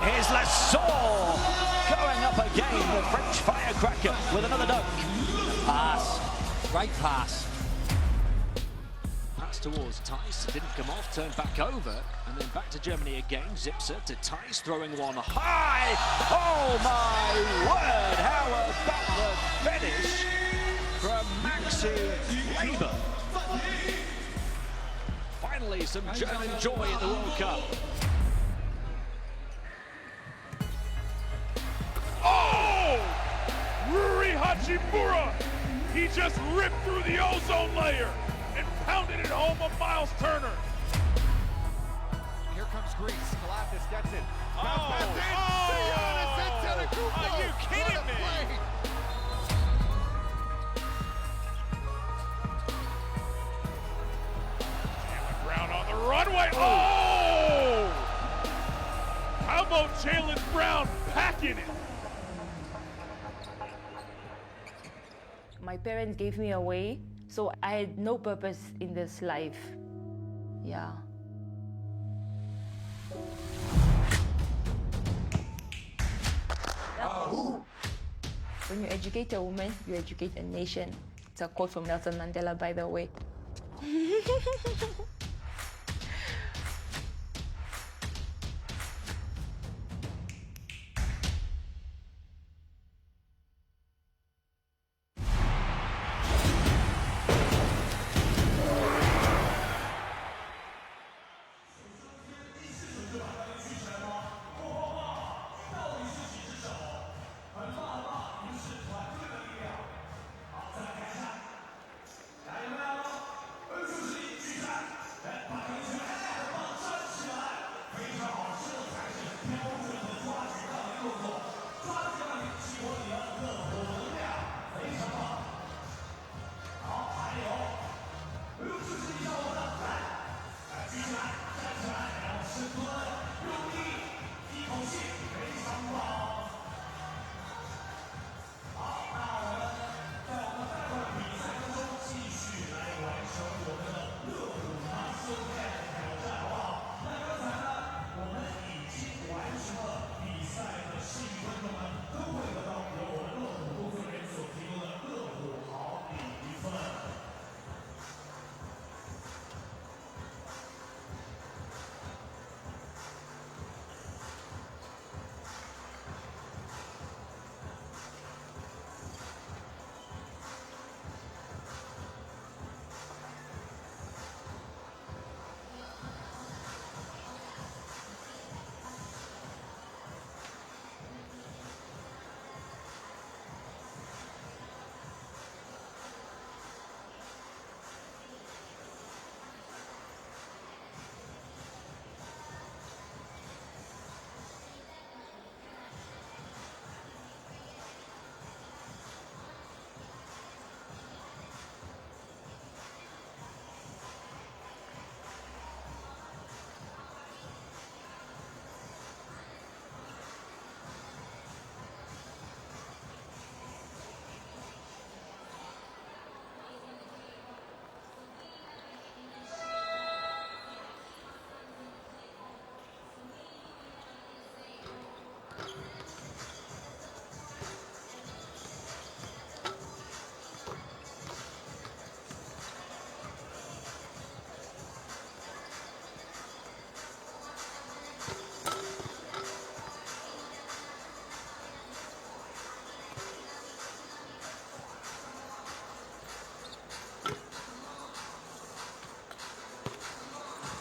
Here's Gasol going up again, the French firecracker with another dunk. Pass, great pass. Pass towards Tice, didn't come off, turned back over, and then back to Germany again. Zipser to Tice, throwing one high. Oh my word, how about the finish from Maxi Weber. Finally, some German joy in the World Cup. Oh! Ruri Hachimura! He just ripped through the ozone layer and pounded it home on Miles Turner. Here comes Greece. Kalafis gets it. Oh! Are you kidding me? Jaylen Brown on the runway. Oh! How about Jaylen Brown packing it? My parents gave me away, so I had no purpose in this life. Yeah. When you educate a woman, you educate a nation. It's a quote from Nelson Mandela, by the way.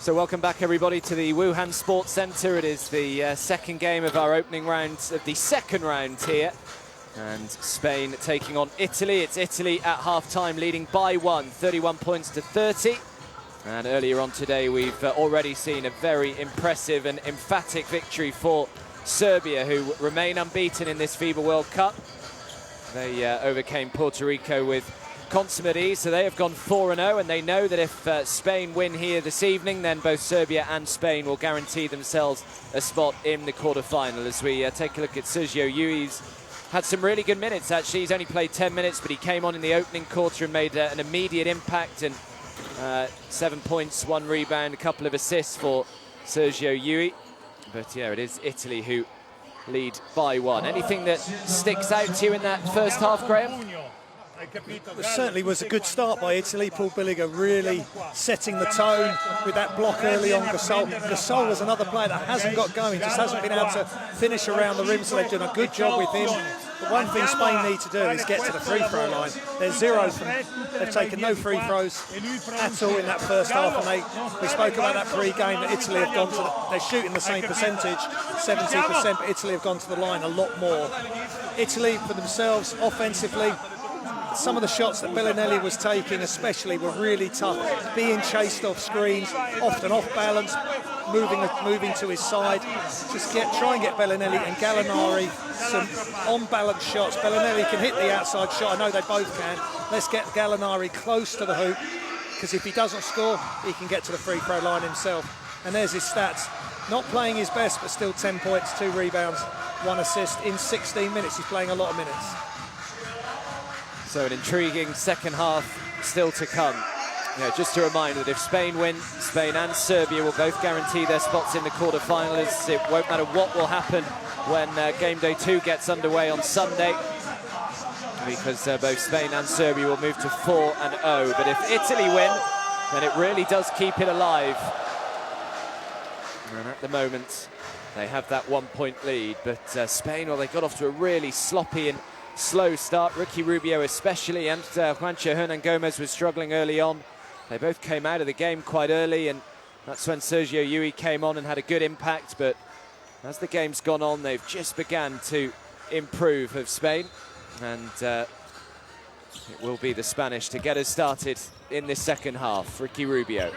So welcome back everybody to the Wuhan Sports Center. It is the second game of our opening round of the second round here. And Spain taking on Italy. It's Italy at half-time leading by 31 points to 30. And earlier on today we've already seen a very impressive and emphatic victory for Serbia, who remain unbeaten in this FIBA World Cup. They overcame Puerto Rico with consummate ease, so they have gone 4-0, and they know that if Spain win here this evening, then both Serbia and Spain will guarantee themselves a spot in the quarter-final. As we take a look at Sergio, he's had some really good minutes, actually. He's only played 10 minutes, but he came on in the opening quarter and made an immediate impact, and 7 points, 1 rebound, a couple of assists for Sergio. But yeah, it is Italy who lead by 1. Anything that sticks out to you in that first half, Graham? It certainly was a good start by Italy. Paul Villiger really setting the tone with that block early on Gasol. Gasol was another player that hasn't got going, just hasn't been able to finish around the rim, so they've done a good job with him. But one thing Spain need to do is get to the free throw line. They're 0 from, they've taken no free throws at all in that first half, and we spoke about that pre-game that Italy have gone to they're shooting the same percentage, 70%, but Italy have gone to the line a lot more. Italy, for themselves, offensively, some of the shots that Gallinari was taking especially were really tough, being chased off screens, often off balance, moving to his side. Just try and get Gallinari and Gallinari some on-balance shots. Gallinari can hit the outside shot, I know they both can. Let's get Gallinari close to the hoop, because if he doesn't score, he can get to the free throw line himself. And there's his stats. Not playing his best, but still 10 points, 2 rebounds, 1 assist in 16 minutes. He's playing a lot of minutes. So an intriguing second half still to come. Yeah, just a reminder that if Spain win, Spain and Serbia will both guarantee their spots in the quarterfinals. It won't matter what will happen when game day 2 gets underway on Sunday, because both Spain and Serbia will move to 4-0. But if Italy win, then it really does keep it alive. And at the moment, they have that 1-point lead. But Spain, well, they got off to a really sloppy and slow start. Ricky Rubio especially, and Juancho Hernangomez was struggling early on. They both came out of the game quite early, and that's when Sergio Yui came on and had a good impact. But as the game's gone on, they've just began to improve of Spain, and it will be the Spanish to get us started in this second half. Ricky Rubio.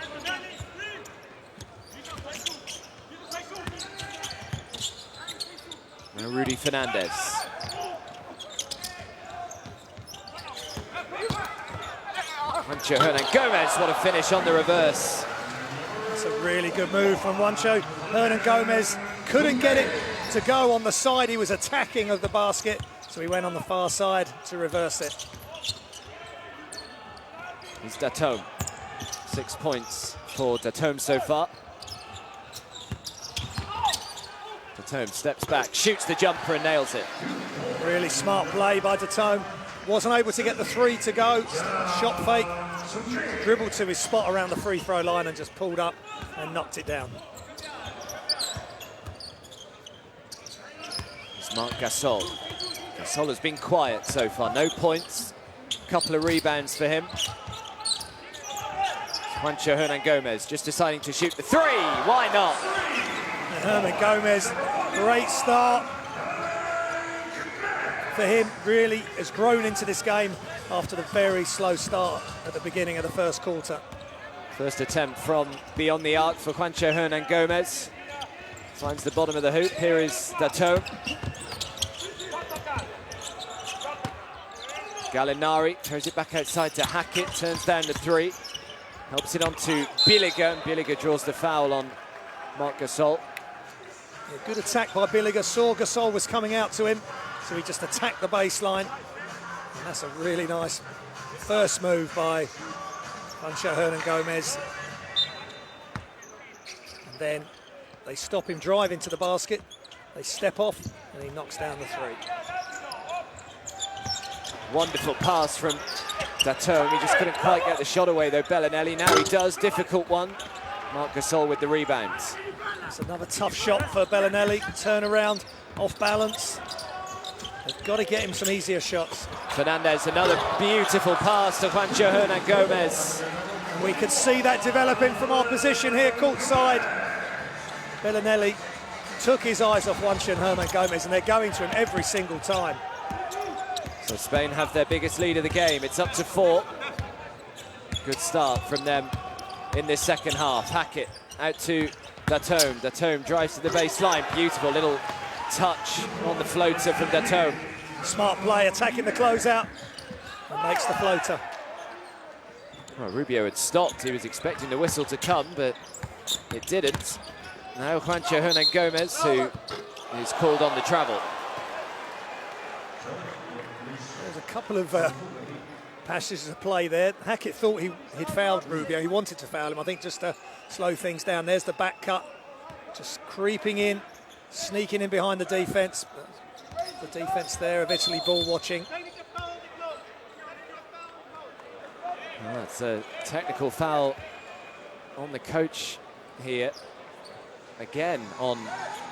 Now Rudy Fernandez. Juancho Hernangomez, what a finish on the reverse. It's a really good move from Juancho Hernangomez. Couldn't get it to go on the side he was attacking of the basket, so he went on the far side to reverse it. Here's Datome. 6 points for Datome so far. Datome steps back, shoots the jumper and nails it. Really smart play by Datome. Wasn't able to get the 3 to go. Shot fake, dribbled to his spot around the free throw line and just pulled up and knocked it down. It's Marc Gasol. Gasol has been quiet so far, no points. A couple of rebounds for him. Juancho Hernangomez just deciding to shoot the 3. Why not? Hernangomez, great start for him, really has grown into this game after the very slow start at the beginning of the first quarter. First attempt from beyond the arc for Juancho Hernangomez. Finds the bottom of the hoop. Here is Datome. Gallinari throws it back outside to Hackett, turns down the 3. Helps it on to Villiger, and Villiger draws the foul on Marc Gasol. Yeah, good attack by Villiger, saw Gasol was coming out to him, so he just attacked the baseline. And that's a really nice first move by Juancho Hernangomez. And then they stop him driving to the basket. They step off and he knocks down the 3. Wonderful pass from Datome. He just couldn't quite get the shot away though, Gallinari. Now he does, difficult one. Marc Gasol with the rebounds. It's another tough shot for Gallinari. Turn around, off balance. They've got to get him some easier shots. Fernandez, another beautiful pass to Juancho Hernangomez. And we could see that developing from our position here, courtside. Gallinari took his eyes off Juancho Hernangomez, and they're going to him every single time. So Spain have their biggest lead of the game. It's up to 4. Good start from them in this second half. Hackett out to Datome. Datome drives to the baseline. Beautiful little touch on the floater from Datome. Smart play, attacking the closeout, and makes the floater. Well, Rubio had stopped. He was expecting the whistle to come, but it didn't. Now Juancho Hernangomez, who is called on the travel. There's a couple of passages of play there. Hackett thought he'd fouled Rubio. He wanted to foul him, I think, just to slow things down. There's the back cut just creeping in, sneaking in behind the defence. The defence there of Italy ball watching. Well, that's a technical foul on the coach here. Again on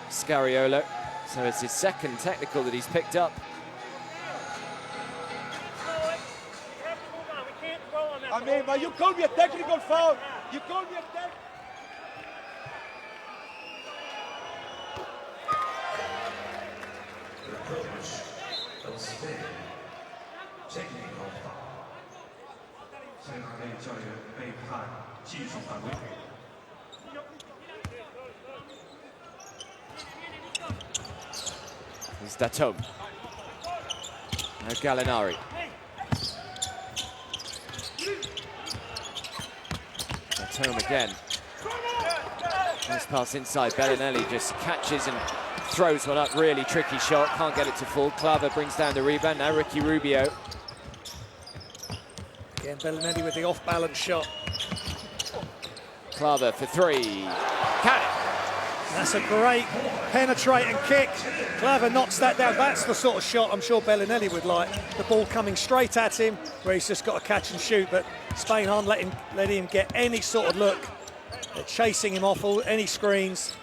Scariolo. So it's his second technical that he's picked up. I mean, but you called me a technical foul. You called me a technical. It's Datom. Now Gallinari. Datom again. Nice pass inside. Bellinelli just catches and throws one up. Really tricky shot. Can't get it to fall. Claver brings down the rebound. Now Ricky Rubio. Again, Bellinelli with the off-balance shot. Claver for three. Count it. That's a great penetrating kick. Claver knocks that down. That's the sort of shot I'm sure Bellinelli would like. The ball coming straight at him, where he's just got to catch and shoot. But Spain aren't letting him get any sort of look. They're chasing him off any screens.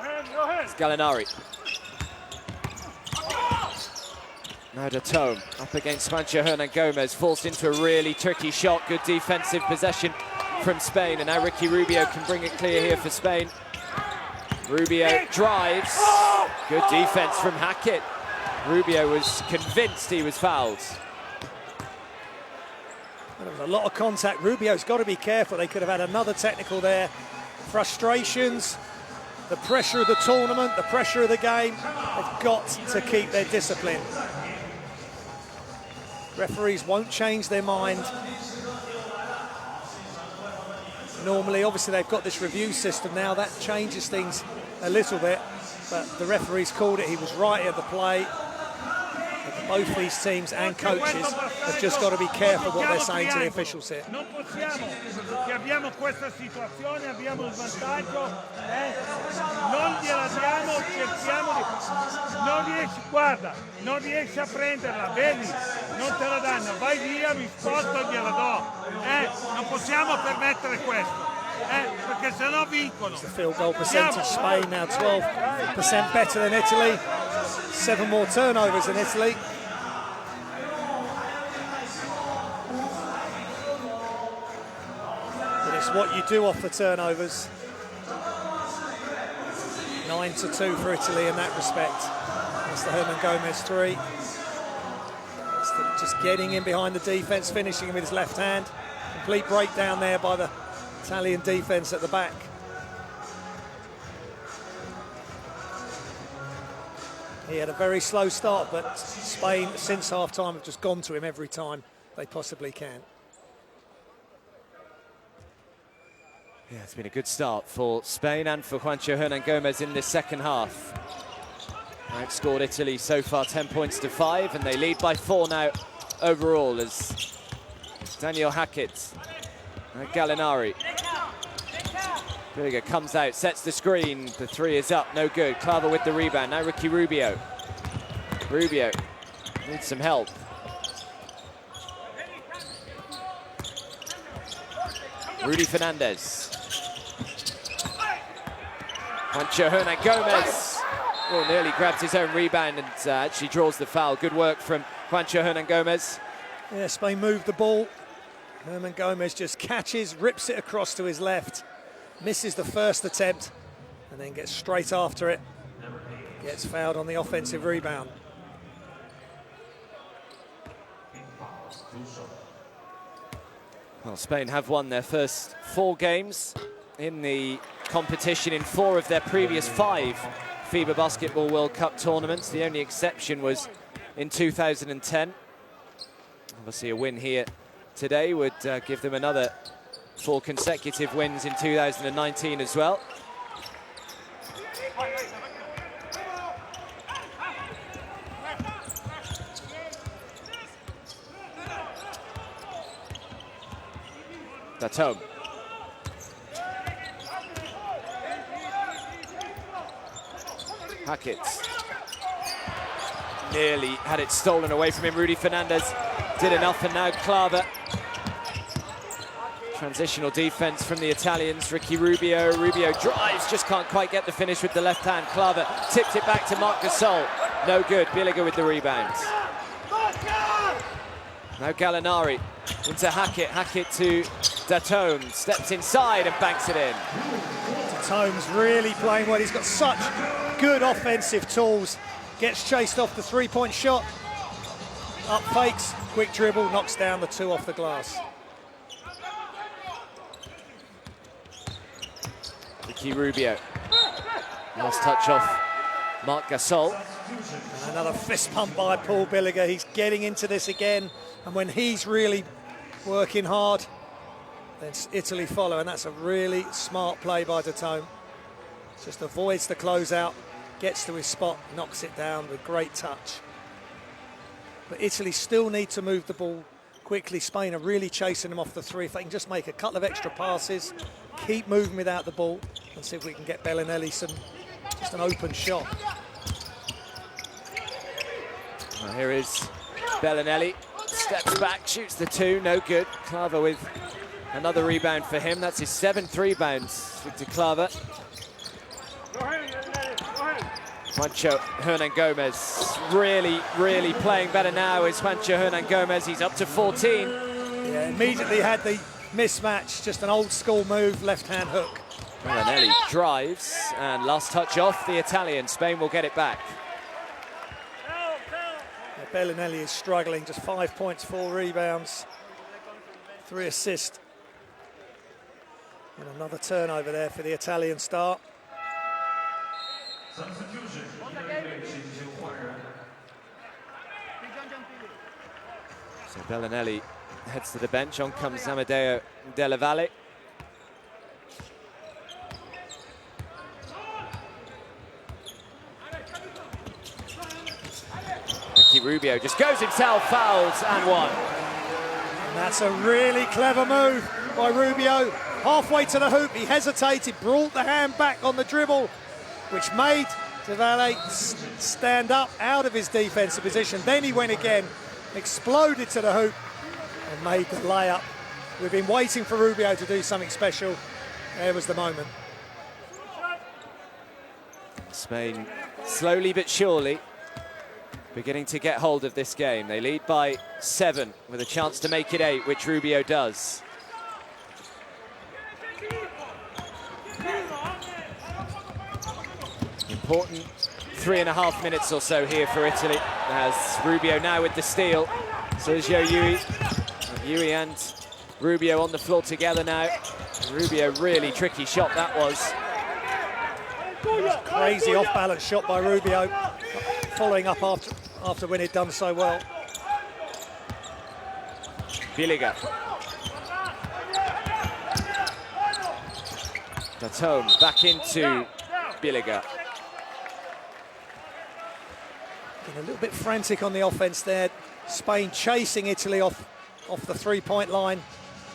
It's Gallinari. Now Datom up against Juancho Hernangomez, forced into a really tricky shot. Good defensive possession from Spain, and now Ricky Rubio can bring it clear here for Spain. Rubio drives. Good defense from Hackett. Rubio was convinced he was fouled. There was a lot of contact. Rubio's got to be careful. They could have had another technical there. Frustrations, the pressure of the tournament, the pressure of the game. They've got to keep their discipline. Referees won't change their mind. Normally, obviously, they've got this review system now. That changes things a little bit. But the referees called it. He was right at the play. Both these teams and coaches have just got to be careful what they're saying to the officials here. Non possiamo, che abbiamo questa situazione, abbiamo il vantaggio, non gliela diamo, cerchiamo di... Non riesci, guarda, non riesci a prenderla, vedi? Non te la danno, vai via, mi sposto e gliela do. Non possiamo permettere questo. Perché sennò vincono. It's the field goal percentage. Spain now 12% better than Italy. 7 more turnovers than Italy. But it's what you do off the turnovers. 9-2 for Italy in that respect. That's the Hernangomez three. Just getting in behind the defence, finishing him with his left hand. Complete breakdown there by the Italian defence at the back. He had a very slow start, but Spain, since half-time, have just gone to him every time they possibly can. Yeah, it's been a good start for Spain and for Juancho Hernangomez in this second half. Outscored Italy so far 10 points to 5, and they lead by 4 now overall as Daniel Hackett and Gallinari. Villiger comes out, sets the screen. The three is up, no good. Claver with the rebound. Now Ricky Rubio. Rubio needs some help. Rudy Fernandez. Juancho Hernangomez. Oh, nearly grabs his own rebound and actually draws the foul. Good work from Juancho Hernangomez. Yeah, Spain moved the ball. Hernangomez just catches, rips it across to his left. Misses the first attempt and then gets straight after it. Gets fouled on the offensive rebound. Well, Spain have won their first 4 games in the competition in 4 of their previous 5 FIBA Basketball World Cup tournaments. The only exception was in 2010. Obviously a win here today would give them another 4 consecutive wins in 2019 as well. Datom. Hackett nearly had it stolen away from him. Rudy Fernandez did enough, and now Claver. Transitional defense from the Italians. Ricky Rubio. Rubio drives, just can't quite get the finish with the left hand. Claver tipped it back to Marc Gasol. No good. Villiger with the rebound. Now Gallinari into Hackett. Hackett to Decoy. Steps inside and banks it in. Decoy's really playing well. He's got such good offensive tools. Gets chased off the three-point shot. Up fakes, quick dribble, knocks down the two off the glass. Ricky Rubio. Last touch off Marc Gasol. And another fist pump by Paul Villiger. He's getting into this again. And when he's really working hard, then Italy follow. And that's a really smart play by Decoy. Just avoids the closeout, gets to his spot, knocks it down with great touch. But Italy still need to move the ball quickly. Spain are really chasing them off the three. If they can just make a couple of extra passes, keep moving without the ball, and see if we can get Gallinari just an open shot. Well, here is Gallinari, steps back, shoots the two, no good. Claver with another rebound for him. That's his 7th rebound, Victor Claver. Juancho Hernangomez really playing better now is Juancho Hernangomez. He's up to 14. Yeah, immediately had the mismatch, just an old school move, left hand hook. Gallinari drives, and last touch off the Italian. Spain will get it back. Gallinari is struggling, just 5 points, 4 rebounds, 3 assists. And another turnover there for the Italian star. So Gallinari heads to the bench. On comes Amadeo Della Valle. Ricky Rubio just goes himself, fouls, and one. And that's a really clever move by Rubio. Halfway to the hoop, he hesitated, brought the hand back on the dribble, which made Della Valle stand up out of his defensive position. Then he went again, exploded to the hoop, and made the layup. We've been waiting for Rubio to do something special. There was the moment. Spain, slowly but surely, beginning to get hold of this game. They lead by 7 with a chance to make it 8, which Rubio does. Important 3.5 minutes or so here for Italy, as Rubio now with the steal. Sergio Yui and Rubio on the floor together now. Rubio, really tricky shot that was. Crazy off-balance shot by Rubio, following up after when he'd done so well. Villiger. Decoy back into Villiger. A little bit frantic on the offense there. Spain chasing Italy off the three-point line.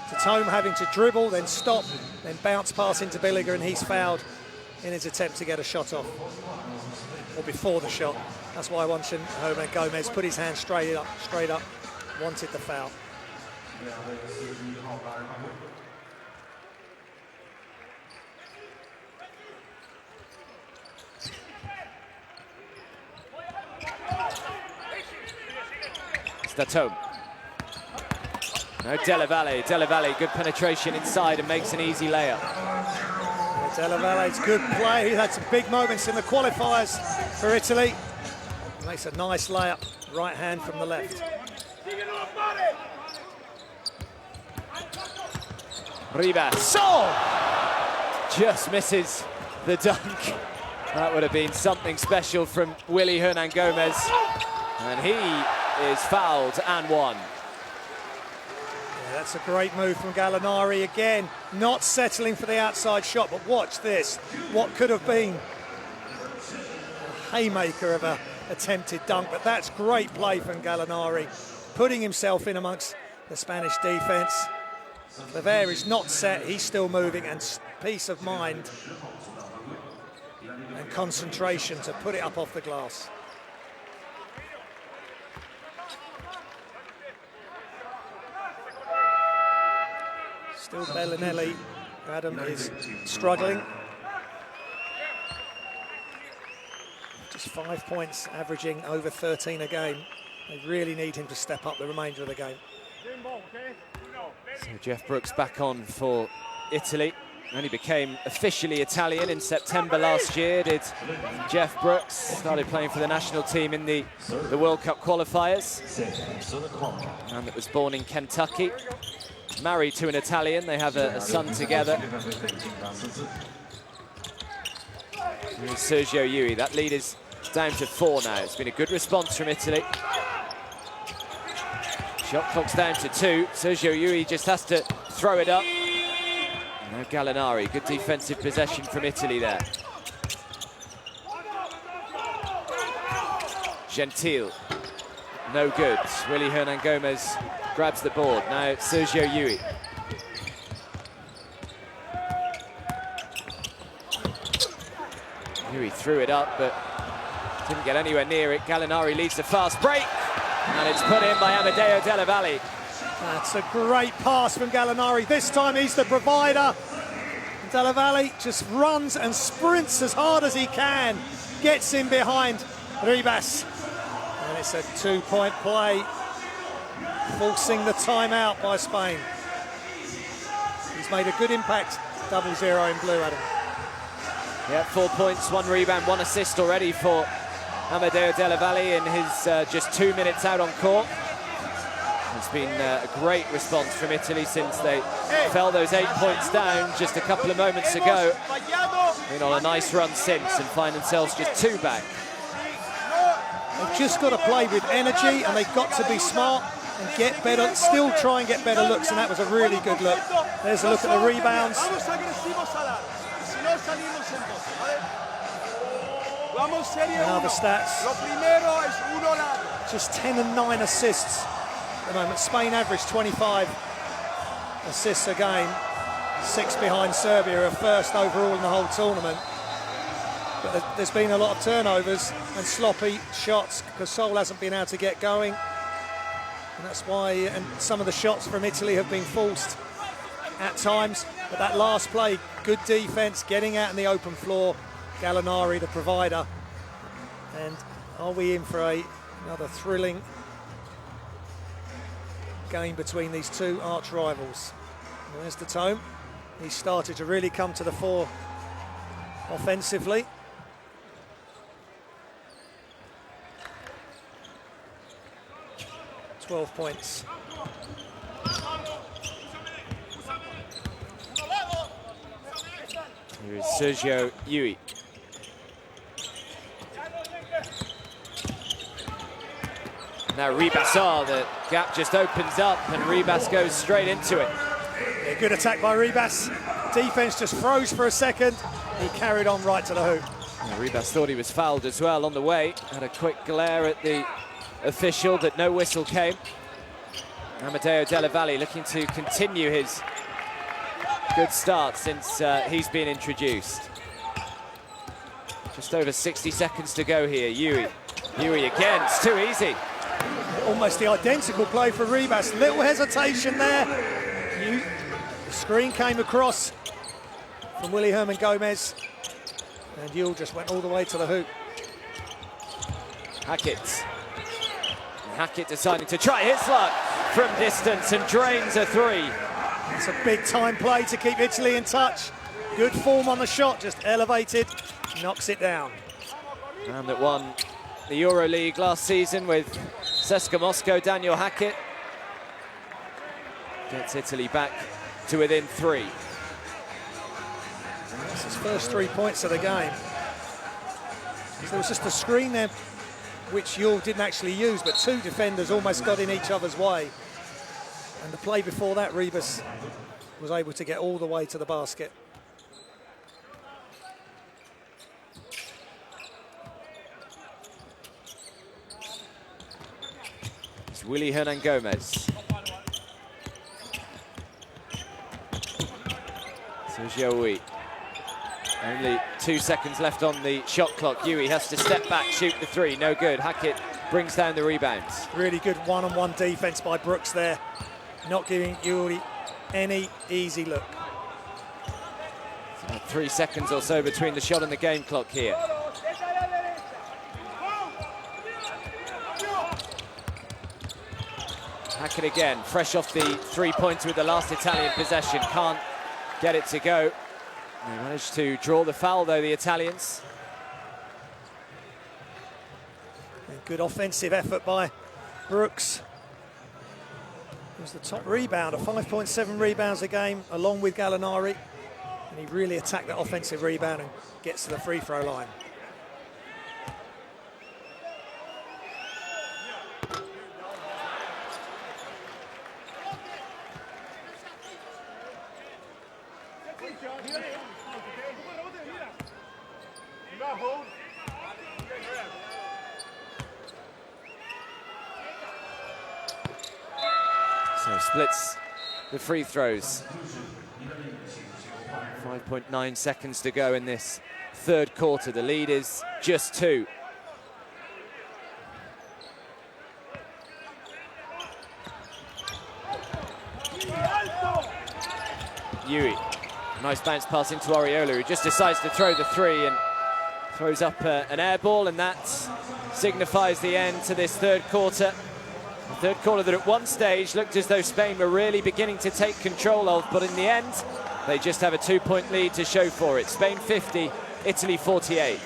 Decoy having to dribble, then stop, then bounce pass into Villiger, and he's fouled in his attempt to get a shot off, or before the shot. That's why Juancho Hernangomez put his hand straight up, wanted the foul. Decoy. No, Della Valle, good penetration inside and makes an easy layup. Della Valle's good play. He had some big moments in the qualifiers for Italy. Makes a nice layup, right hand from the left. Rebound. Just misses the dunk. That would have been something special from Willy Hernangomez. And he is fouled and one. Yeah, that's a great move from Gallinari again. Not settling for the outside shot, but watch this. What could have been a haymaker of an attempted dunk, but that's great play from Gallinari, putting himself in amongst the Spanish defense. Villiger is not set, he's still moving, and peace of mind. And concentration to put it up off the glass. Still Gallinari. Adam is struggling. Just 5 points, averaging over 13 a game. They really need him to step up the remainder of the game. So Jeff Brooks back on for Italy. Only became officially Italian in September last year, did Jeff Brooks. Started playing for the national team in the World Cup qualifiers. And that was born in Kentucky. Married to an Italian, they have a son together. Here's Sergio Yui. That lead is down to 4 now. It's been a good response from Italy. Shot clock's down to 2. Sergio Yui just has to throw it up. Now Gallinari, good defensive possession from Italy there. Gentile, no good. Willy Hernan Gomez grabs the board. Now Sergio Yui. Yui threw it up, but didn't get anywhere near it. Gallinari leads the fast break, and it's put in by Amedeo Della Valle. That's a great pass from Gallinari. This time he's the provider. Della Valle just runs and sprints as hard as he can. Gets in behind Ribas. And it's a 2-point play, forcing the timeout by Spain. He's made a good impact. 0-0 in blue, Adam. Yeah, 4 points, 1 rebound, 1 assist already for Amedeo Della Valle in his just 2 minutes out on court. It's been a great response from Italy since they fell those 8 points down just a couple of moments ago. Been on a nice run since and find themselves just 2 back. They've just got to play with energy, and they've got to be smart and get better, still try and get better looks, and that was a really good look. There's a look at the rebounds. And other stats. Just 10 and 9 assists at the moment. Spain averaged 25 assists a game, 6 behind Serbia, a first overall in the whole tournament. But there's been a lot of turnovers and sloppy shots. Gasol hasn't been able to get going, and that's why. And some of the shots from Italy have been forced at times. But that last play, good defense, getting out in the open floor. Gallinari, the provider. And are we in for another thrilling game between these two arch rivals? There's the tone. He started to really come to the fore offensively. $12 points. Here is Sergio Yui. Now Ribas, the gap just opens up and Ribas goes straight into it. Yeah, good attack by Ribas. Defense just froze for a second. He carried on right to the hoop. Yeah, Ribas thought he was fouled as well on the way. Had a quick glare at the official, but no whistle came. Amedeo Della Valle looking to continue his good start since he's been introduced. Just over 60 seconds to go here. Yui again, it's too easy. Almost the identical play for Ribas. Little hesitation there. The screen came across from Willy Hernan Gomez, and Yule just went all the way to the hoop. Hackett deciding to try his luck from distance and drains a 3. It's a big time play to keep Italy in touch. Good form on the shot, just elevated, knocks it down. Man that won the EuroLeague last season with CSKA Moscow, Daniel Hackett. Gets Italy back to within 3. That's his first 3 points of the game. There was just a screen there which Yule didn't actually use, but 2 defenders almost got in each other's way. And the play before that, Ribas was able to get all the way to the basket. It's Willy Hernan Gomez. Sergio Yui. Only 2 seconds left on the shot clock. Yui has to step back, shoot the three, no good. Hackett brings down the rebounds. Really good one-on-one defense by Brooks there, not giving Yui any easy look. 3 seconds or so between the shot and the game clock here. Hackett again, fresh off the three-pointer with the last Italian possession. Can't get it to go. They managed to draw the foul, though, the Italians. Good offensive effort by Brooks. He was the top rebounder, 5.7 rebounds a game, along with Gallinari. And he really attacked that offensive rebound and gets to the free throw line. So splits the free throws. 5.9 seconds to go in this third quarter. The lead is just 2. Yui, nice bounce pass into Oriola, who just decides to throw the three and throws up an air ball, and that signifies the end to this third quarter. The third quarter that at one stage looked as though Spain were really beginning to take control of, but in the end, they just have a 2-point lead to show for it. Spain 50, Italy 48.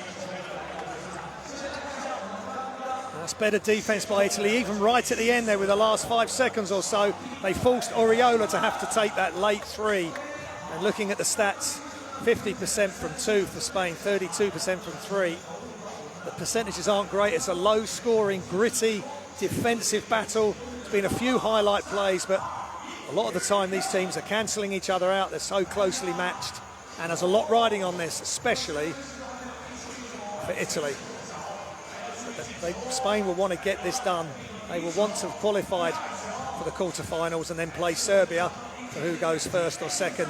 That's better defense by Italy, even right at the end there with the last 5 seconds or so. They forced Oriola to have to take that late three. And looking at the stats, 50% from 2 for Spain, 32% from 3. The percentages aren't great. It's a low-scoring, gritty, defensive battle. There's been a few highlight plays, but a lot of the time these teams are cancelling each other out. They're so closely matched, and there's a lot riding on this, especially for Italy. Spain will want to get this done. They will want to have qualified for the quarterfinals and then play Serbia for who goes first or second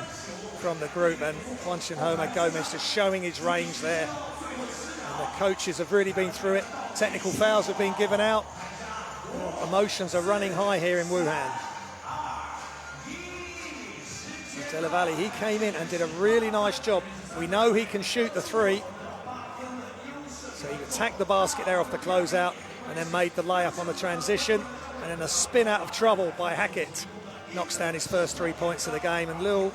from the group. And Gomez just showing his range there. And the coaches have really been through it. Technical fouls have been given out. Emotions are running high here in Wuhan. Della Valle, he came in and did a really nice job. We know he can shoot the three. So he attacked the basket there off the closeout and then made the layup on the transition. And then a spin out of trouble by Hackett. Knocks down his first 3 points of the game. And there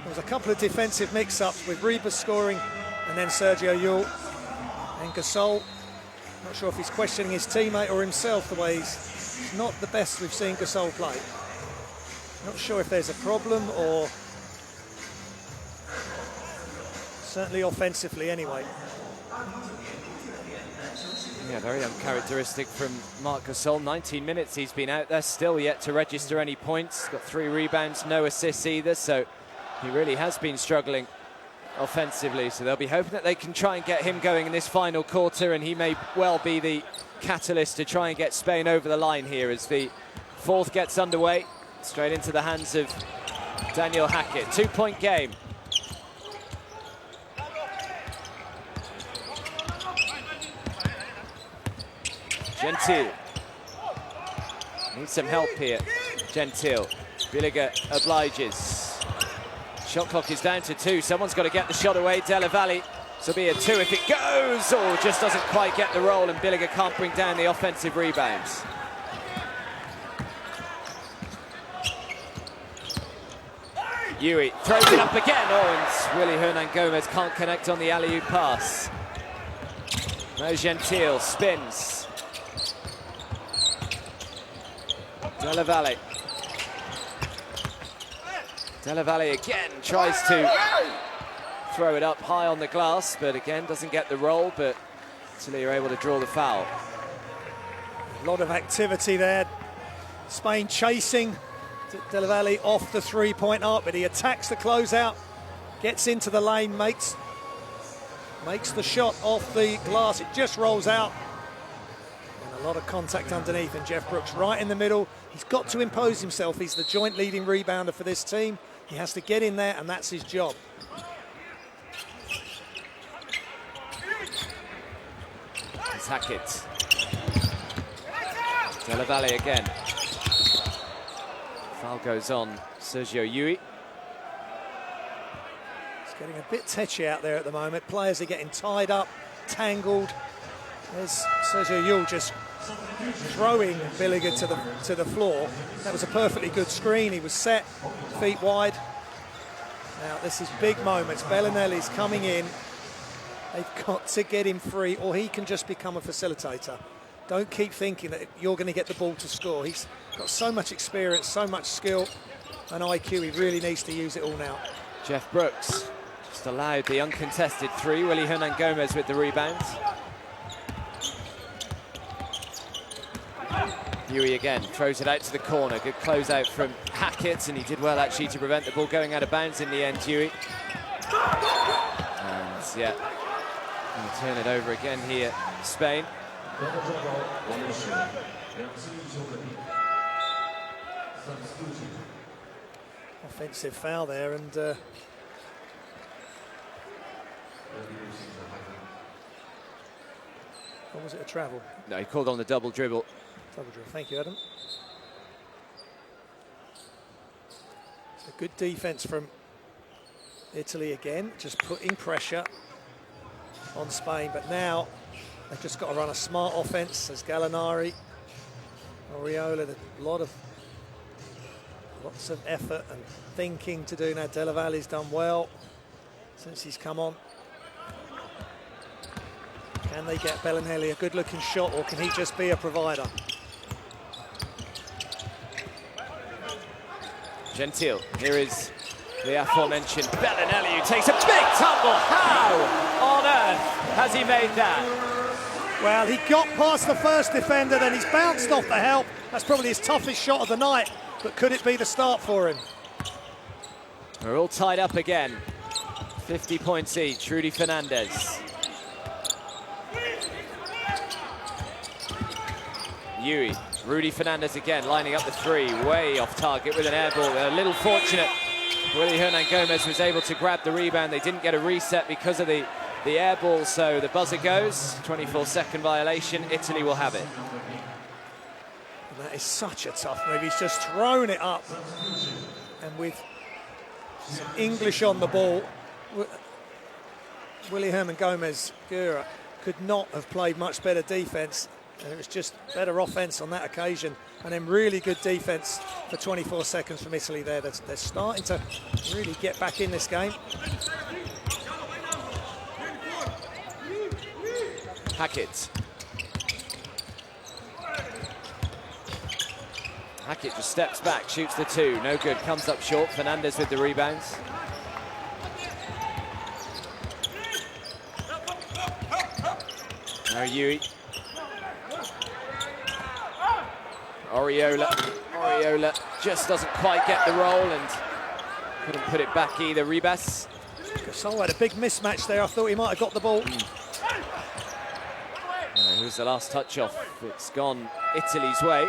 was a couple of defensive mix-ups with Reba scoring and then Sergio Yul. And Gasol, not sure if he's questioning his teammate or himself the way he's not the best we've seen Gasol play. Not sure if there's a problem or certainly offensively anyway. Yeah, very uncharacteristic from Marc Gasol. 19 minutes he's been out there, still yet to register any points. Got 3 rebounds, no assists either, so he really has been struggling offensively. So they'll be hoping that they can try and get him going in this final quarter, and he may well be the catalyst to try and get Spain over the line here as the fourth gets underway. Straight into the hands of Daniel Hackett. 2-point game. Gentile. Needs some help here. Gentile. Villiger obliges. Shot clock is down to 2. Someone's got to get the shot away. Della Valle. This will be a 2 if it goes. Oh, just doesn't quite get the roll, and Villiger can't bring down the offensive rebounds. Yui throws it up again. Oh, and Willy Hernangomez can't connect on the alley-oop pass. No, Gentile spins. Della Valle. Della Valle again tries to throw it up high on the glass, but again doesn't get the roll, but Italy are able to draw the foul. A lot of activity there. Spain chasing Della Valle off the 3-point arc, but he attacks the closeout, gets into the lane, makes the shot off the glass. It just rolls out. And a lot of contact underneath, and Jeff Brooks right in the middle. He's got to impose himself. He's the joint leading rebounder for this team. He has to get in there, and that's his job. It's Hackett. Della Valle again. Foul goes on Sergio Yui. It's getting a bit tetchy out there at the moment. Players are getting tied up, tangled. There's Sergio Yui just throwing Villiger to the floor. That was a perfectly good screen. He was set, feet wide. Now this is big moments. Gallinari's coming in. They've got to get him free, or he can just become a facilitator. Don't keep thinking that you're going to get the ball to score. He's got so much experience, so much skill and IQ. He really needs to use it all now. Jeff Brooks just allowed the uncontested three. Willy Hernan Gomez with the rebound. Yui again throws it out to the corner. Good closeout from Hackett, and he did well actually to prevent the ball going out of bounds in the end, Yui. And yeah, he'll turn it over again here, Spain. Offensive foul there, and or was it a travel? No, he called on the double dribble. Double dribble. Thank you, Adam. A good defense from Italy again, just putting pressure on Spain, but now they've just got to run a smart offense. As Gallinari, Oriola, lots of effort and thinking to do now. Della Valle's done well since he's come on. Can they get Bellinelli a good-looking shot, or can he just be a provider? Gentile, here is the aforementioned Bellinelli, who takes a big tumble. How on earth has he made that? Well, he got past the first defender, then he's bounced off the help. That's probably his toughest shot of the night, but could it be the start for him? We're all tied up again. 50 points each. Rudy Fernandez. Yui. Rudy Fernandez again, lining up the three, way off target with an air ball. A little fortunate. Willy Hernan Gomez was able to grab the rebound. They didn't get a reset because of the air ball, so the buzzer goes. 24-second violation. Italy will have it. And that is such a tough move. He's just thrown it up. And with some English on the ball, Willy Hernan Gomez could not have played much better defense. And it was just better offense on that occasion, and then really good defense for 24 seconds from Italy there. They're starting to really get back in this game. Hackett. Hackett just steps back, shoots the two, no good, comes up short. Fernandez with the rebounds. Now Yui. Oriola just doesn't quite get the roll and couldn't put it back either. Ribas. Gasol had a big mismatch there. I thought he might have got the ball. Who's the last touch off? It's gone Italy's way.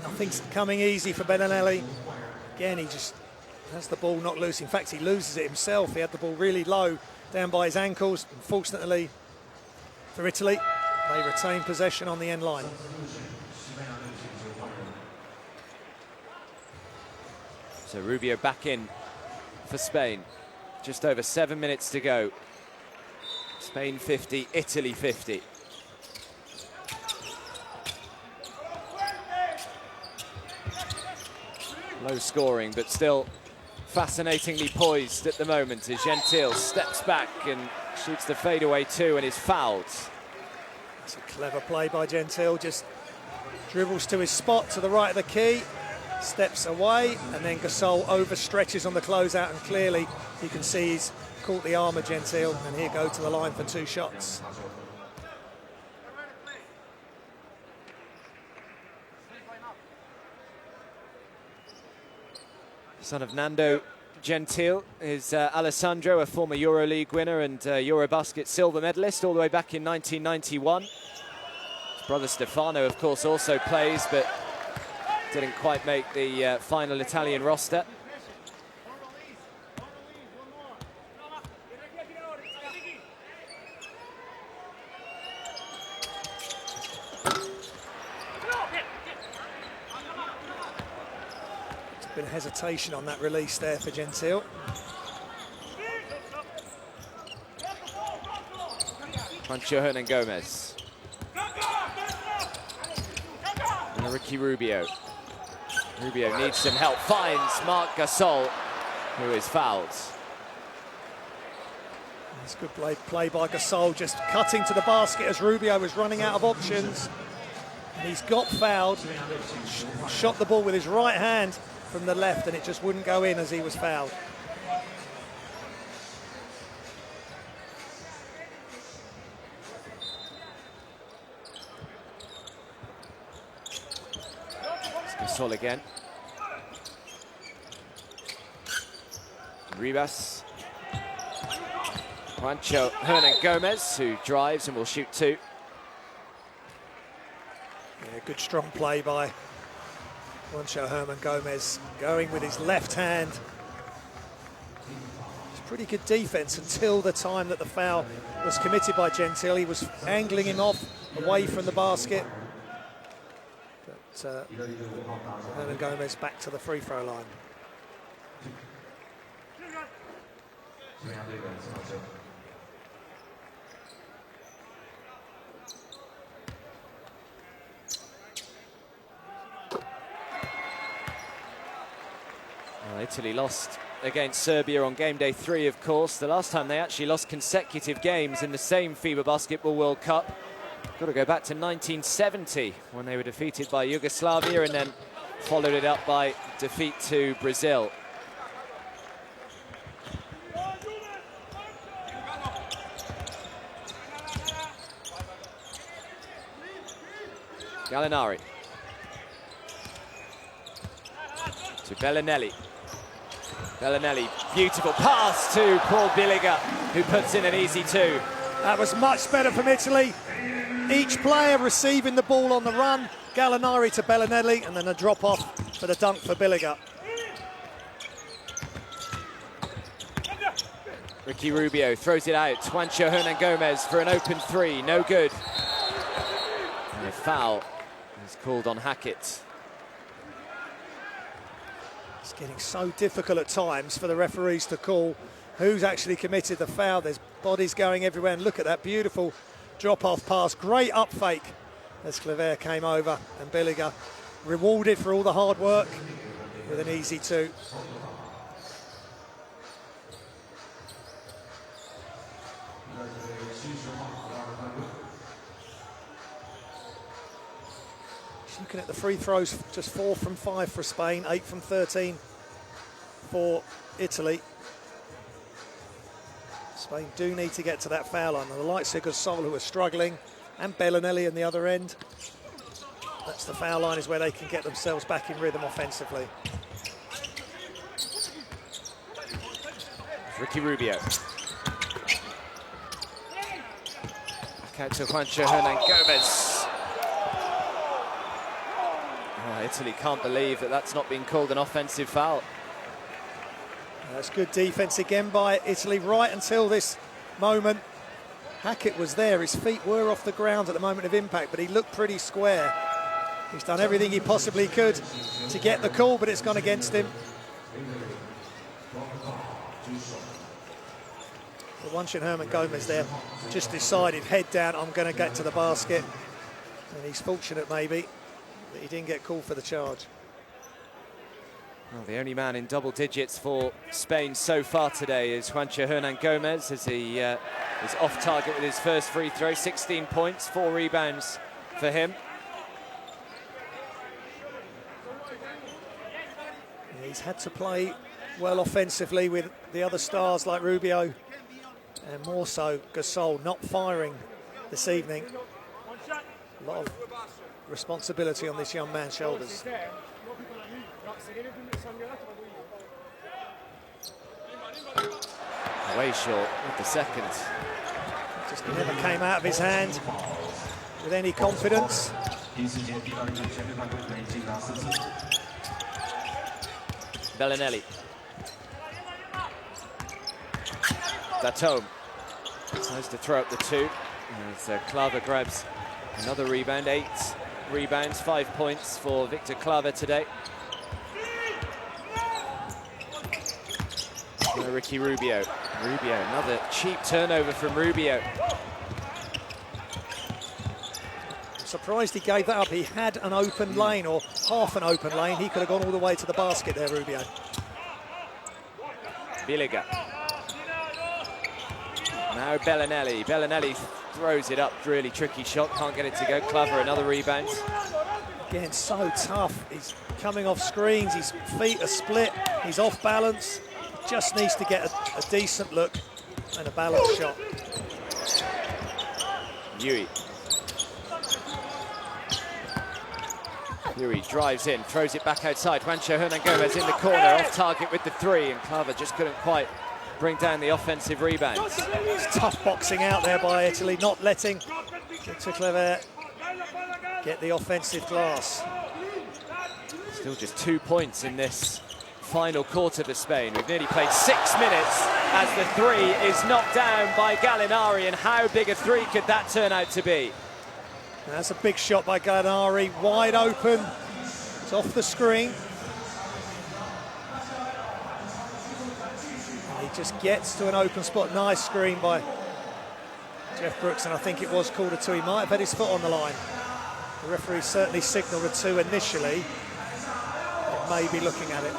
Nothing's coming easy for Bellinelli. Again, he just has the ball not loose. In fact, he loses it himself. He had the ball really low down by his ankles. Unfortunately for Italy, they retain possession on the end line. So Rubio back in for Spain. Just over 7 minutes to go. Spain 50, Italy 50. Low scoring, but still fascinatingly poised at the moment as Gentile steps back and shoots the fadeaway two and is fouled. It's a clever play by Gentile, just dribbles to his spot to the right of the key, steps away, and then Gasol overstretches on the closeout, and clearly you can see he's caught the arm of Gentile, and he'll go to the line for two shots. Son of Nando Gentile is Alessandro, a former EuroLeague winner and Eurobasket silver medalist all the way back in 1991. His brother Stefano, of course, also plays, but didn't quite make the final Italian roster. Bit of hesitation on that release there for Gentile. Juancho Hernangomez. And Ricky Rubio. Rubio needs some help, finds Marc Gasol, who is fouled. It's good play by Gasol, just cutting to the basket as Rubio was running out of options. And he's got fouled, shot the ball with his right hand from the left, and it just wouldn't go in as he was fouled. Gasol again. Ribas. Juancho Hernangomez, who drives and will shoot two. Yeah, good strong play by Juancho Hernangomez, going with his left hand. It's pretty good defense until the time that the foul was committed by Gentile. He was angling him off away from the basket. But Hernangomez back to the free throw line. Well, Italy lost against Serbia on game day 3, of course. The last time they actually lost consecutive games in the same FIBA Basketball World Cup. Got to go back to 1970 when they were defeated by Yugoslavia and then followed it up by defeat to Brazil. Gallinari. To Bellinelli. Bellinelli, beautiful pass to Paul Villiger, who puts in an easy two. That was much better from Italy. Each player receiving the ball on the run. Gallinari to Bellinelli, and then a drop off for the dunk for Villiger. Ricky Rubio throws it out. Juancho Hernangomez for an open three, no good. And a foul is called on Hackett. It's getting so difficult at times for the referees to call who's actually committed the foul. There's bodies going everywhere, and look at that beautiful drop-off pass. Great up fake as Claver came over, and Villiger rewarded for all the hard work with an easy two. Looking at the free throws, just 4 from 5 for Spain, 8 from 13 for Italy. Spain do need to get to that foul line. And the likes of Gasol, who are struggling, and Bellinelli on the other end. That's the foul line, is where they can get themselves back in rhythm offensively. Ricky Rubio. Back out to Juancho Hernangomez. Oh, Italy can't believe that that's not been called an offensive foul. That's good defense again by Italy right until this moment. Hackett was there, his feet were off the ground at the moment of impact, but he looked pretty square. He's done everything he possibly could to get the call, but it's gone against him. But Juancho Hernangomez there just decided, head down, I'm going to get to the basket. And he's fortunate maybe that he didn't get called for the charge. Well, the only man in double digits for Spain so far today is Juancho Hernangomez, as he is off target with his first free throw. 16 points, 4 rebounds for him. Yeah, he's had to play well offensively with the other stars like Rubio, and more so Gasol not firing this evening. A lot of responsibility on this young man's shoulders. Way short with the second. Just never came out of his hand with any confidence. Bellinelli. Datome decides to throw up the two. As Claver grabs another rebound. 8 rebounds, 5 points for Victor Claver today. Ricky Rubio. Rubio, another cheap turnover from Rubio. Surprised he gave that up. He had an open lane, or half an open lane. He could have gone all the way to the basket there, Rubio. Villiger. Now Gallinari. Gallinari throws it up. Really tricky shot. Can't get it to go. Clever, another rebound. Again, so tough. He's coming off screens. His feet are split. He's off balance. Just needs to get a decent look and a balanced shot. Yui. Yui drives in, throws it back outside. Juancho Hernangomez in the corner, off target with the three, and Claver just couldn't quite bring down the offensive rebounds. It's tough boxing out there by Italy, not letting Clever get the offensive glass. Still just 2 points in this final quarter for Spain. We've nearly played 6 minutes as the three is knocked down by Gallinari, and how big a three could that turn out to be? That's a big shot by Gallinari, wide open. It's off the screen. And he just gets to an open spot. Nice screen by Jeff Brooks, and I think it was called a two. He might have had his foot on the line. The referee certainly signalled a two initially. It may be looking at it.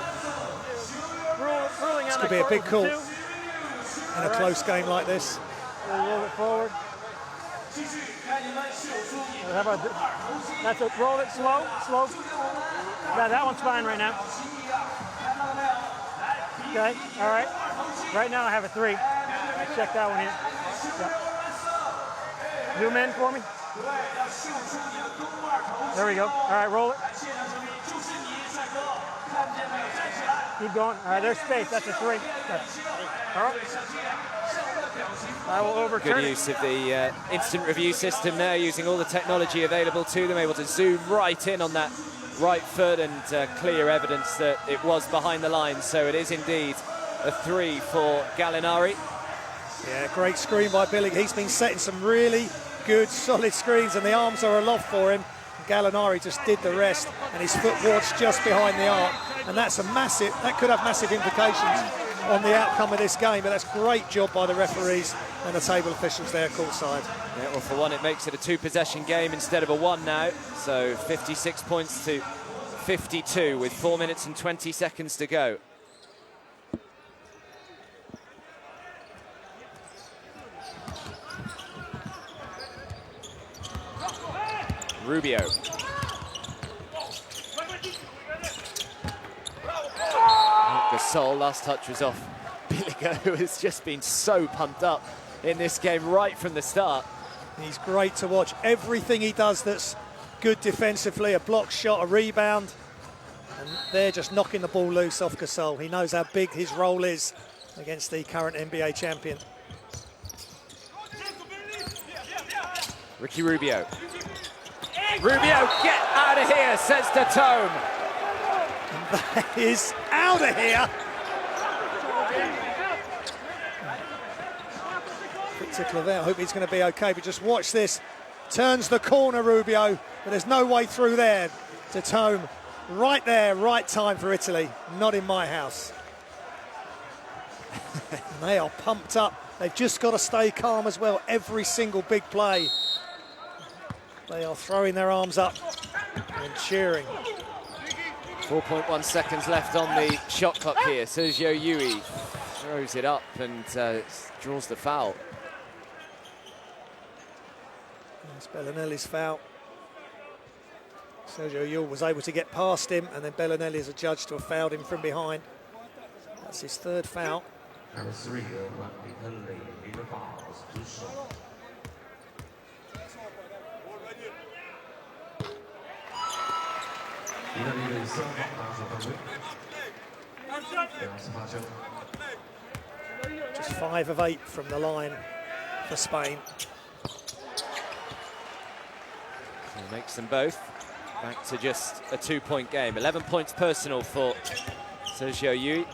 This could be a big call in a close game like this. A little bit forward. How about this? That's it. Roll it slow, slow. Yeah, that one's fine right now. Okay, all right. Right now I have a three. Check that one in. Yep. Zoom in for me. There we go. All right, roll it. Keep going. All right, there's space. That's a three. All right. I will overturn Good use of the instant review system there, using all the technology available to them, able to zoom right in on that right foot and clear evidence that it was behind the line. So it is indeed a three for Gallinari. Yeah, great screen by Billy. He's been setting some really good, solid screens, and the arms are aloft for him. Gallinari just did the rest, and his foot was just behind the arc. And that's a massive, that could have massive implications on the outcome of this game, but that's great job by the referees and the table officials there courtside. Yeah, well, for one, it makes it a two-possession game instead of a one now. So 56 points to 52 with 4 minutes and 20 seconds to go. Rubio. Gasol, last touch was off Villiger, who has just been so pumped up in this game right from the start. He's great to watch. Everything he does that's good defensively, a block shot, a rebound, and they're just knocking the ball loose off Gasol. He knows how big his role is against the current NBA champion. Ricky Rubio. Rubio, get out of here, says Decoy. That is out of here. Victor Claver, I hope he's going to be okay, but just watch this. Turns the corner, Rubio, but there's no way through there. Decoy, right there, right time for Italy. Not in my house. They are pumped up. They've just got to stay calm as well. Every single big play. They are throwing their arms up and cheering. 4.1 seconds left on the shot clock here. Sergio Yui throws it up and draws the foul. That's Bellinelli's foul. Sergio Yui was able to get past him, and then Bellinelli is adjudged to have fouled him from behind. That's his third foul. Just 5 of 8 from the line for Spain. It makes them both back to just a 2-point game. 11 points personal for Sergio Yui.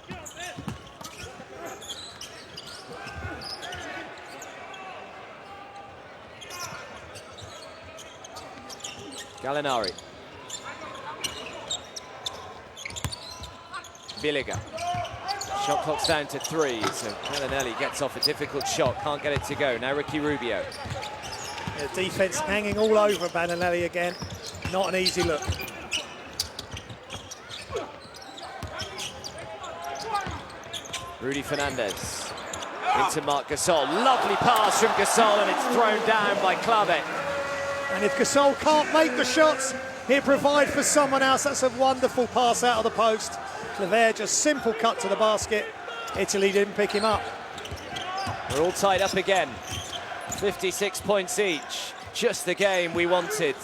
Gallinari. Villiger. Shot clock's down to 3, so Gallinari gets off a difficult shot, can't get it to go. Now Ricky Rubio. The defense hanging all over Gallinari again. Not an easy look. Rudy Fernandez into Marc Gasol. Lovely pass from Gasol, and it's thrown down by Clave. And if Gasol can't make the shots, he'll provide for someone else. That's a wonderful pass out of the post. Clave, just simple cut to the basket. Italy didn't pick him up. We're all tied up again. 56 points each. Just the game we wanted.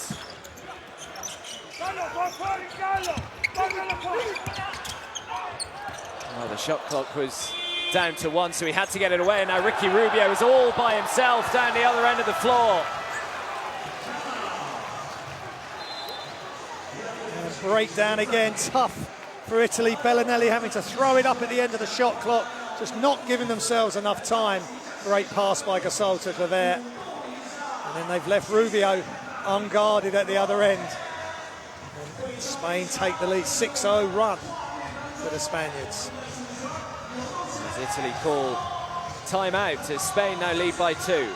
Oh, the shot clock was down to 1, so he had to get it away. And now Ricky Rubio is all by himself down the other end of the floor. And breakdown again, tough for Italy. Gallinari having to throw it up at the end of the shot clock, just not giving themselves enough time. Great pass by Gasol to Clave. And then they've left Rubio unguarded at the other end. And Spain take the lead, 6-0 run for the Spaniards. As Italy call timeout, as Spain now lead by 2.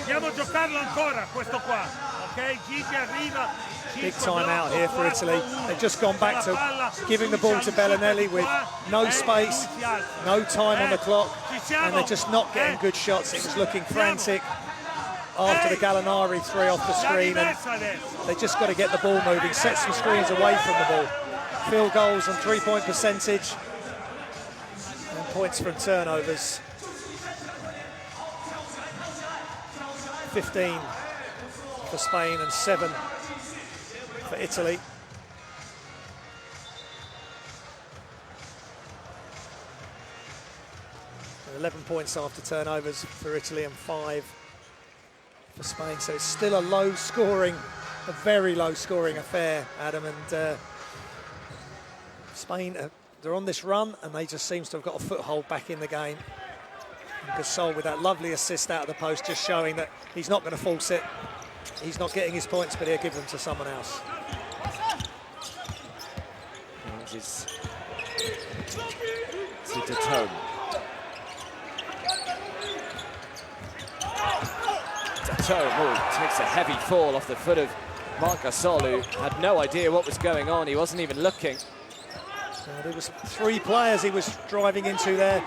Dobbiamo giocarlo ancora questo qua, ok? Gigi arriva. Big time out here for Italy. They've just gone back to giving the ball to Gallinari with no space, no time on the clock, and they're just not getting good shots. It was looking frantic after the Gallinari 3 off the screen, and they just got to get the ball moving, set some screens away from the ball. Field goals and 3-point percentage, and points from turnovers. 15 for Spain and 7 for Italy. And 11 points after turnovers for Italy and 5 for Spain. So it's still a low scoring, a very low scoring affair, Adam. And Spain, they're on this run and they just seems to have got a foothold back in the game. And Gasol with that lovely assist out of the post, just showing that he's not going to force it. He's not getting his points, but he'll give them to someone else. To Decoy. Decoy takes a heavy fall off the foot of Marc Gasol, who had no idea what was going on. He wasn't even looking. So there was 3 players he was driving into there.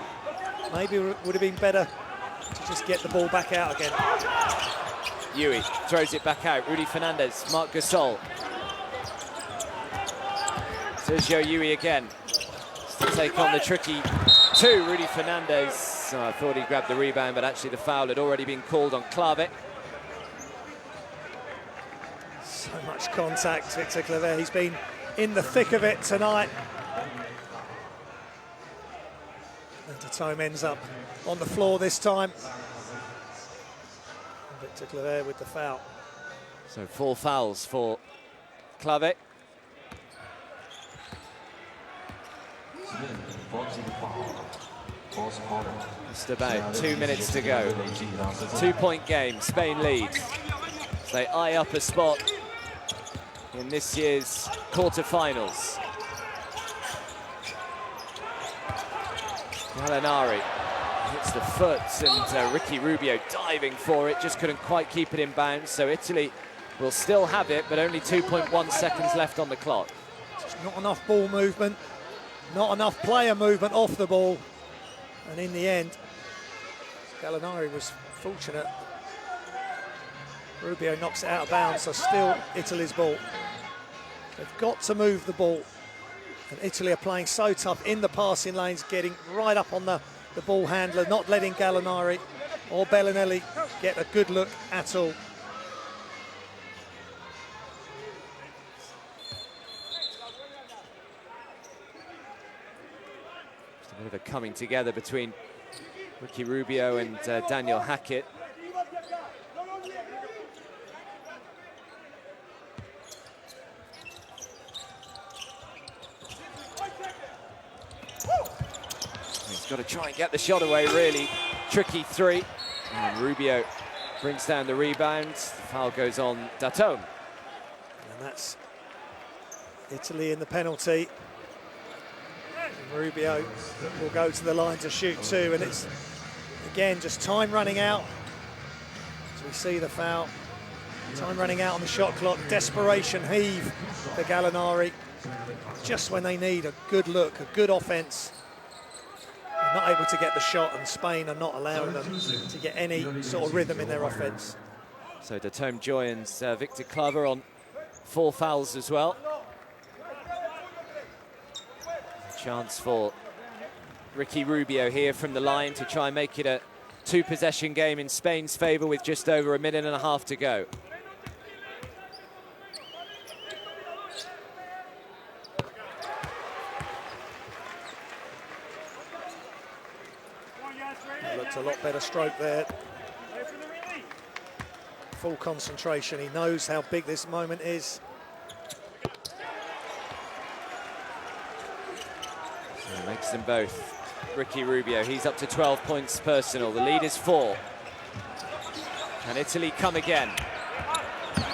Maybe it would have been better to just get the ball back out again. Yui throws it back out. Rudy Fernandez, Marc Gasol. Sergio Yui again. To take on the tricky 2. Rudy Fernandez. Oh, I thought he grabbed the rebound, but actually the foul had already been called on Clave. So much contact, Victor Clave. He's been in the thick of it tonight. And Decoy ends up on the floor this time. Victor Clave with the foul. So 4 fouls for Clave. Just about 2 minutes to go. 2-point game, Spain lead. So they eye up a spot in this year's quarterfinals. Gallinari hits the foot, and Ricky Rubio diving for it, just couldn't quite keep it in bounds. So Italy will still have it, but only 2.1 seconds left on the clock. Just not enough ball movement, not enough player movement off the ball. And in the end, Gallinari was fortunate. Rubio knocks it out of bounds, so still Italy's ball. They've got to move the ball. And Italy are playing so tough in the passing lanes, getting right up on the ball handler, not letting Gallinari or Gallinari get a good look at all. Just a bit of a coming together between Ricky Rubio and Daniel Hackett. He's got to try and get the shot away, really tricky 3. And Rubio brings down the rebound. The foul goes on Decoy. And that's Italy in the penalty. And Rubio will go to the line to shoot two, and it's, again, just time running out. As we see the foul. Time running out on the shot clock. Desperation heave for Gallinari. Just when they need a good look, a good offense. They're not able to get the shot, and Spain are not allowing them to get any sort of rhythm in their offense. So Decoy joins Victor Claver on 4 fouls as well. Chance for Ricky Rubio here from the line to try and make it a 2-possession game in Spain's favour with just over 1.5 minutes to go. Looked a lot better stroke there. Full concentration. He knows how big this moment is. So makes them both. Ricky Rubio, he's up to 12 points personal. The lead is 4. Can Italy come again?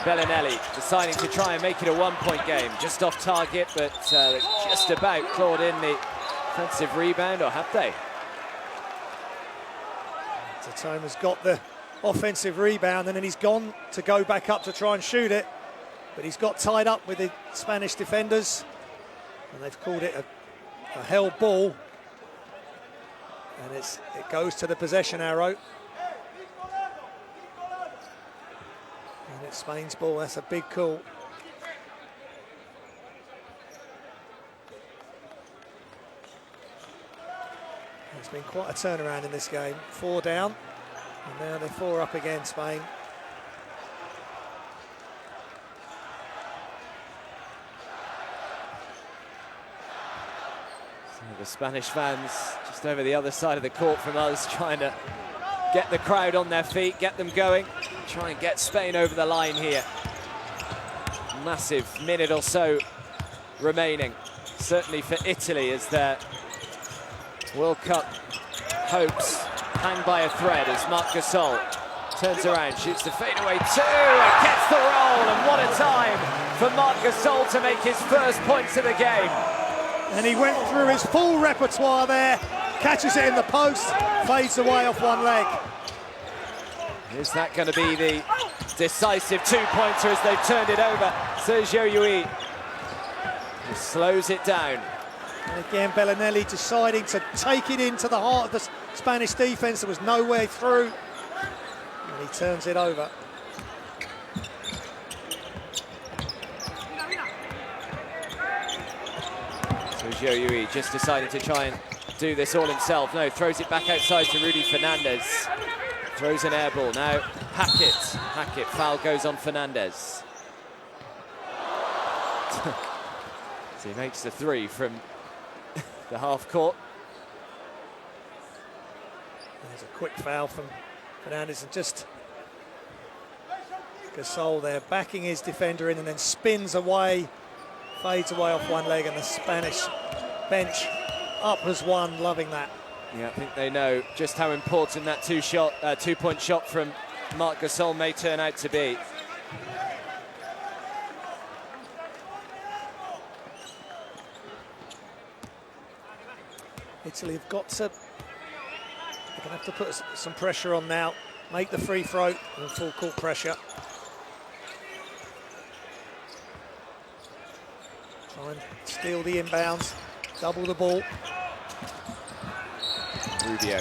Gallinari deciding to try and make it a 1-point game. Just off target, but just about clawed in the offensive rebound, or have they? Decoy has got the offensive rebound, and then he's gone to go back up to try and shoot it, but he's got tied up with the Spanish defenders, and they've called it a held ball, and it goes to the possession arrow, and it's Spain's ball. That's a big call. It's been quite a turnaround in this game. 4 down, and now they're 4 up again, Spain. So the Spanish fans just over the other side of the court from us, trying to get the crowd on their feet, get them going, try and get Spain over the line here. Massive minute or so remaining, certainly for Italy, as their World Cup hopes hang by a thread as Marc Gasol turns around, shoots the fadeaway 2, and gets the roll, and what a time for Marc Gasol to make his first points of the game. And he went through his full repertoire there, catches it in the post, fades away off one leg. Is that going to be the decisive 2-pointer as they've turned it over? Sergio slows it down. And again, Gallinari deciding to take it into the heart of the Spanish defence. There was no way through, and he turns it over. Sergio just deciding to try and do this all himself. No, throws it back outside to Rudy Fernandez. Throws an air ball. Now Hackett, foul goes on Fernandez. So he makes the 3 from the half court. There's a quick foul from Fernandez, and just Gasol there backing his defender in, and then spins away, fades away off one leg, and the Spanish bench up as one, loving that. Yeah, I think they know just how important that 2-point shot from Marc Gasol may turn out to be. Italy have got to, they're going to have to put some pressure on now, make the free throw and full court pressure. Try and steal the inbounds, double the ball. Rubio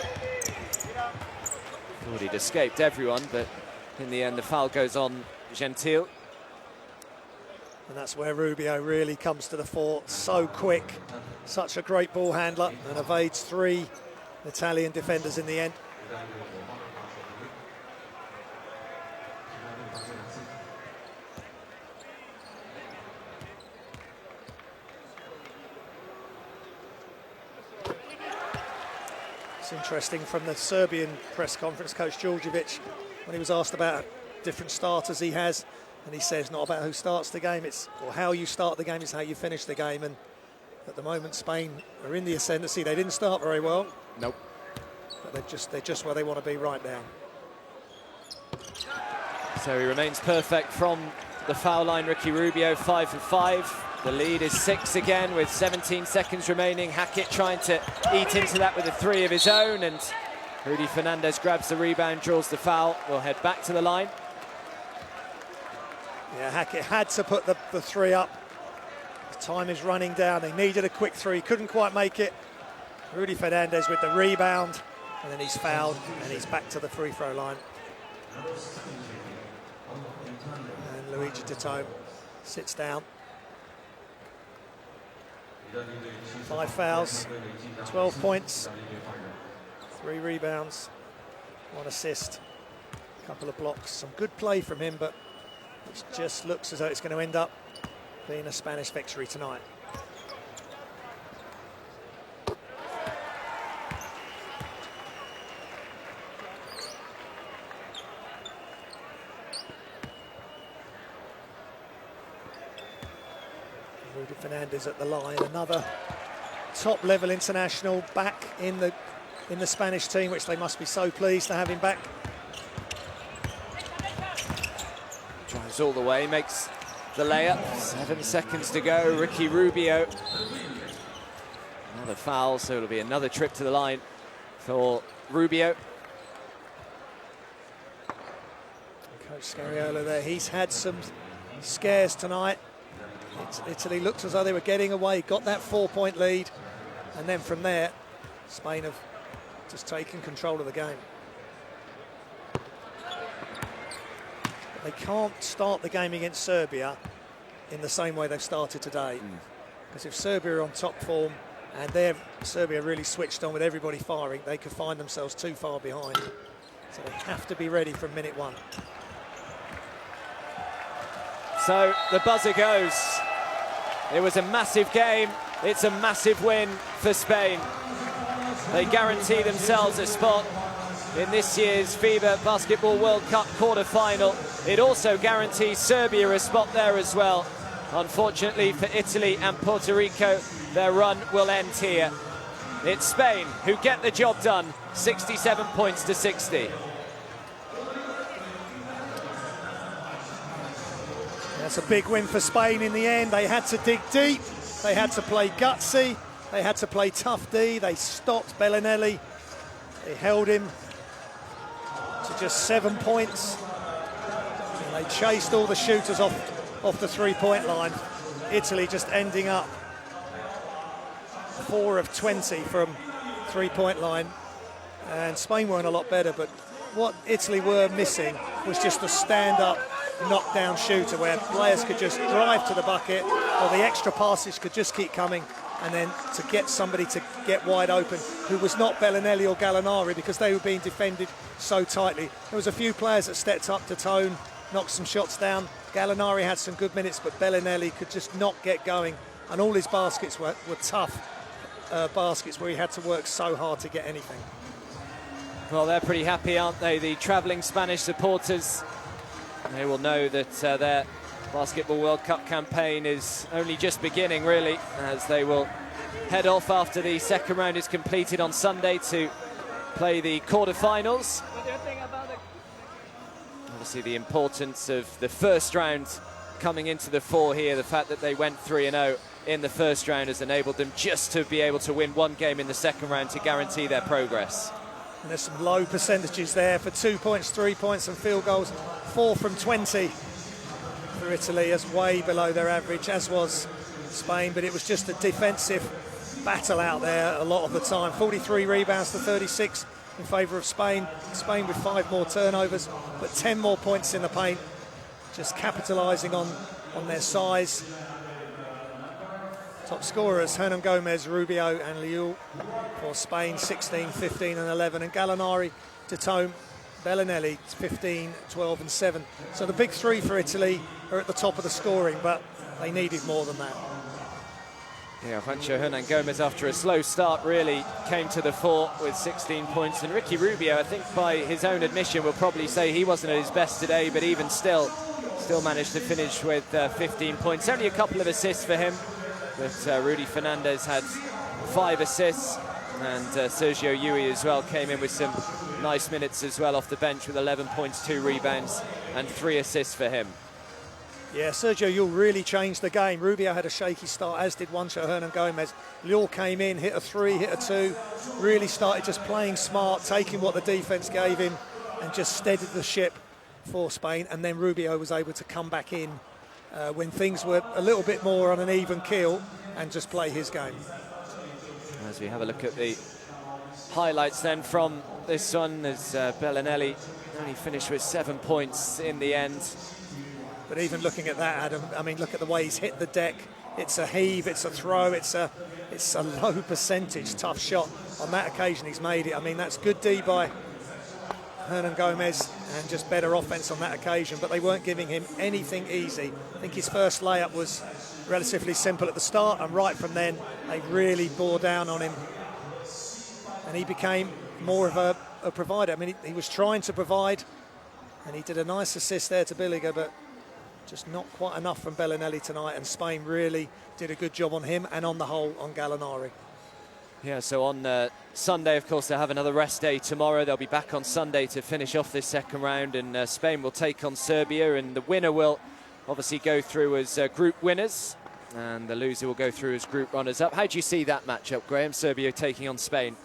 thought he'd escaped everyone, but in the end the foul goes on Gentil. And that's where Rubio really comes to the fore. So quick, such a great ball handler, and evades 3 Italian defenders in the end. It's interesting from the Serbian press conference, Coach Djordjevic, when he was asked about different starters he has, and he says not about who starts the game, it's or how you start the game, it's how you finish the game. And at the moment Spain are in the ascendancy. They didn't start very well. Nope. But they're just where they want to be right now. So he remains perfect from the foul line. Ricky Rubio 5 for 5. The lead is 6 again with 17 seconds remaining. Hackett trying to eat into that with a 3 of his own, and Rudy Fernandez grabs the rebound, draws the foul. We'll head back to the line. Yeah, Hackett had to put the 3 up. The time is running down. They needed a quick 3, couldn't quite make it. Rudy Fernandez with the rebound, and then he's fouled, and he's back to the free throw line. And Luigi Decoy sits down. 5 fouls, 12 points, 3 rebounds, 1 assist, a couple of blocks. Some good play from him, but it just looks as though it's going to end up being a Spanish victory tonight. Rudy Fernandez at the line, another top-level international back in the Spanish team, which they must be so pleased to have him back. Drives all the way, makes the layup. 7 seconds to go. Ricky Rubio. Another foul, so it'll be another trip to the line for Rubio. Coach Sergio there, he's had some scares tonight. Italy looked as though they were getting away, got that 4-point lead, and then from there, Spain have just taken control of the game. But they can't start the game against Serbia in the same way they've started today. Because if Serbia are on top form and Serbia really switched on with everybody firing, they could find themselves too far behind. So they have to be ready from minute 1. So the buzzer goes. It was a massive game. It's a massive win for Spain. They guarantee themselves a spot in this year's FIBA Basketball World Cup quarter-final. It also guarantees Serbia a spot there as well. Unfortunately for Italy and Puerto Rico, their run will end here. It's Spain who get the job done, 67 points to 60. That's a big win for Spain in the end. They had to dig deep, they had to play gutsy, they had to play tough D, they stopped Gallinari, they held him to just 7 points, and they chased all the shooters off the 3-point line. Italy just ending up 4 of 20 from 3-point line, and Spain weren't a lot better, but what Italy were missing was just a stand-up knockdown shooter where players could just drive to the bucket, or the extra passes could just keep coming, and then to get somebody to get wide open who was not Bellinelli or Gallinari, because they were being defended so tightly. There was a few players that stepped up to Tone, knocked some shots down. Gallinari had some good minutes, but Bellinelli could just not get going, and all his baskets were tough baskets where he had to work so hard to get anything. Well, they're pretty happy, aren't they? The travelling Spanish supporters, they will know that their Basketball World Cup campaign is only just beginning, really, as they will head off after the second round is completed on Sunday to play the quarter-finals. What do you think about it? Obviously, the importance of the first round coming into the fore here, the fact that they went 3-0 in the first round has enabled them just to be able to win 1 game in the second round to guarantee their progress. And there's some low percentages there for 2 points, 3 points and field goals. 4 from 20 for Italy, is way below their average, as was Spain, but it was just a defensive battle out there a lot of the time. 43 rebounds to 36 in favour of Spain. Spain with 5 more turnovers, but 10 more points in the paint, just capitalising on their size. Top scorers, Hernan Gomez, Rubio and Liu for Spain, 16, 15 and 11. And Gallinari, Decoy, Bellinelli, 15, 12 and 7. So the big 3 for Italy are at the top of the scoring, but they needed more than that. Yeah, Juancho Hernan Gomez, after a slow start, really came to the fore with 16 points. And Ricky Rubio, I think by his own admission, will probably say he wasn't at his best today, but even still managed to finish with 15 points. Only a couple of assists for him. But Rudy Fernandez had 5 assists, and Sergio Yui as well came in with some nice minutes as well off the bench with 11 points, 2 rebounds and 3 assists for him. Yeah, Sergio Llull really changed the game. Rubio had a shaky start, as did Juancho Hernangomez. Llull came in, hit a 3, hit a 2, really started just playing smart, taking what the defence gave him, and just steadied the ship for Spain. And then Rubio was able to come back in when things were a little bit more on an even keel and just play his game. As we have a look at the highlights then from this one, as Bellinelli only finished with 7 points in the end. But even looking at that, Adam, I mean, look at the way he's hit the deck. It's a heave, it's a throw, it's a low percentage, tough shot. On that occasion, he's made it. I mean, that's good D by Hernangomez and just better offense on that occasion, but they weren't giving him anything easy. I think his first layup was relatively simple at the start, and right from then, they really bore down on him. And he became more of a provider. I mean, he was trying to provide, and he did a nice assist there to Villiger, but just not quite enough from Bellinelli tonight, and Spain really did a good job on him and on the whole on Gallinari. Yeah, so on Sunday, of course, they'll have another rest day tomorrow. They'll be back on Sunday to finish off this second round, and Spain will take on Serbia, and the winner will obviously go through as group winners, and the loser will go through as group runners-up. How do you see that matchup, Graham? Serbia taking on Spain.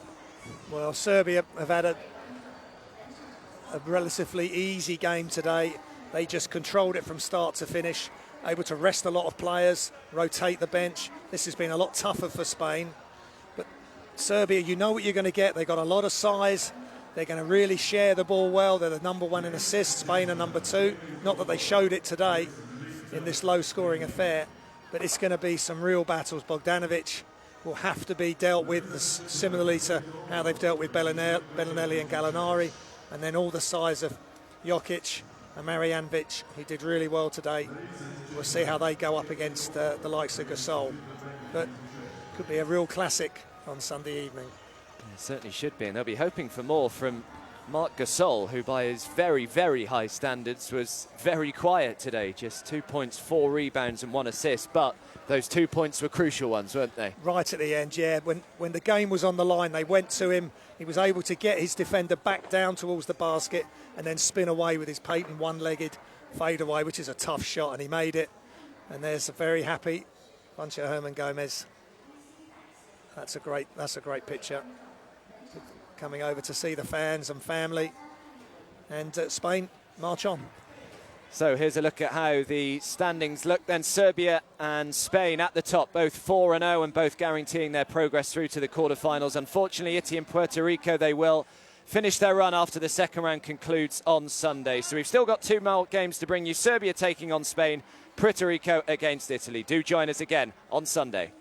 Well, Serbia have had a relatively easy game today. They just controlled it from start to finish, able to rest a lot of players, rotate the bench. This has been a lot tougher for Spain. But Serbia, you know what you're going to get. They've got a lot of size. They're going to really share the ball well. They're the #1 in assists. Spain are #2. Not that they showed it today in this low-scoring affair, but it's going to be some real battles. Bogdanovic will have to be dealt with similarly to how they've dealt with Bellinelli and Gallinari, and then all the size of Jokic and Marjanovic, he did really well today. We'll see how they go up against the likes of Gasol. But could be a real classic on Sunday evening. It certainly should be, and they'll be hoping for more from Marc Gasol, who by his very, very high standards was very quiet today. Just 2 points, 4 rebounds and 1 assist, but those 2 points were crucial ones, weren't they? Right at the end, yeah. When the game was on the line, they went to him. He was able to get his defender back down towards the basket and then spin away with his patent one-legged fadeaway, which is a tough shot, and he made it. And there's a very happy Juancho Hernangomez. That's a great picture. Coming over to see the fans and family. And Spain march on. So here's a look at how the standings look then. Serbia and Spain at the top, both 4-0 and both guaranteeing their progress through to the quarterfinals. Unfortunately, Italy and Puerto Rico, they will finish their run after the second round concludes on Sunday. So we've still got 2 more games to bring you. Serbia taking on Spain, Puerto Rico against Italy. Do join us again on Sunday.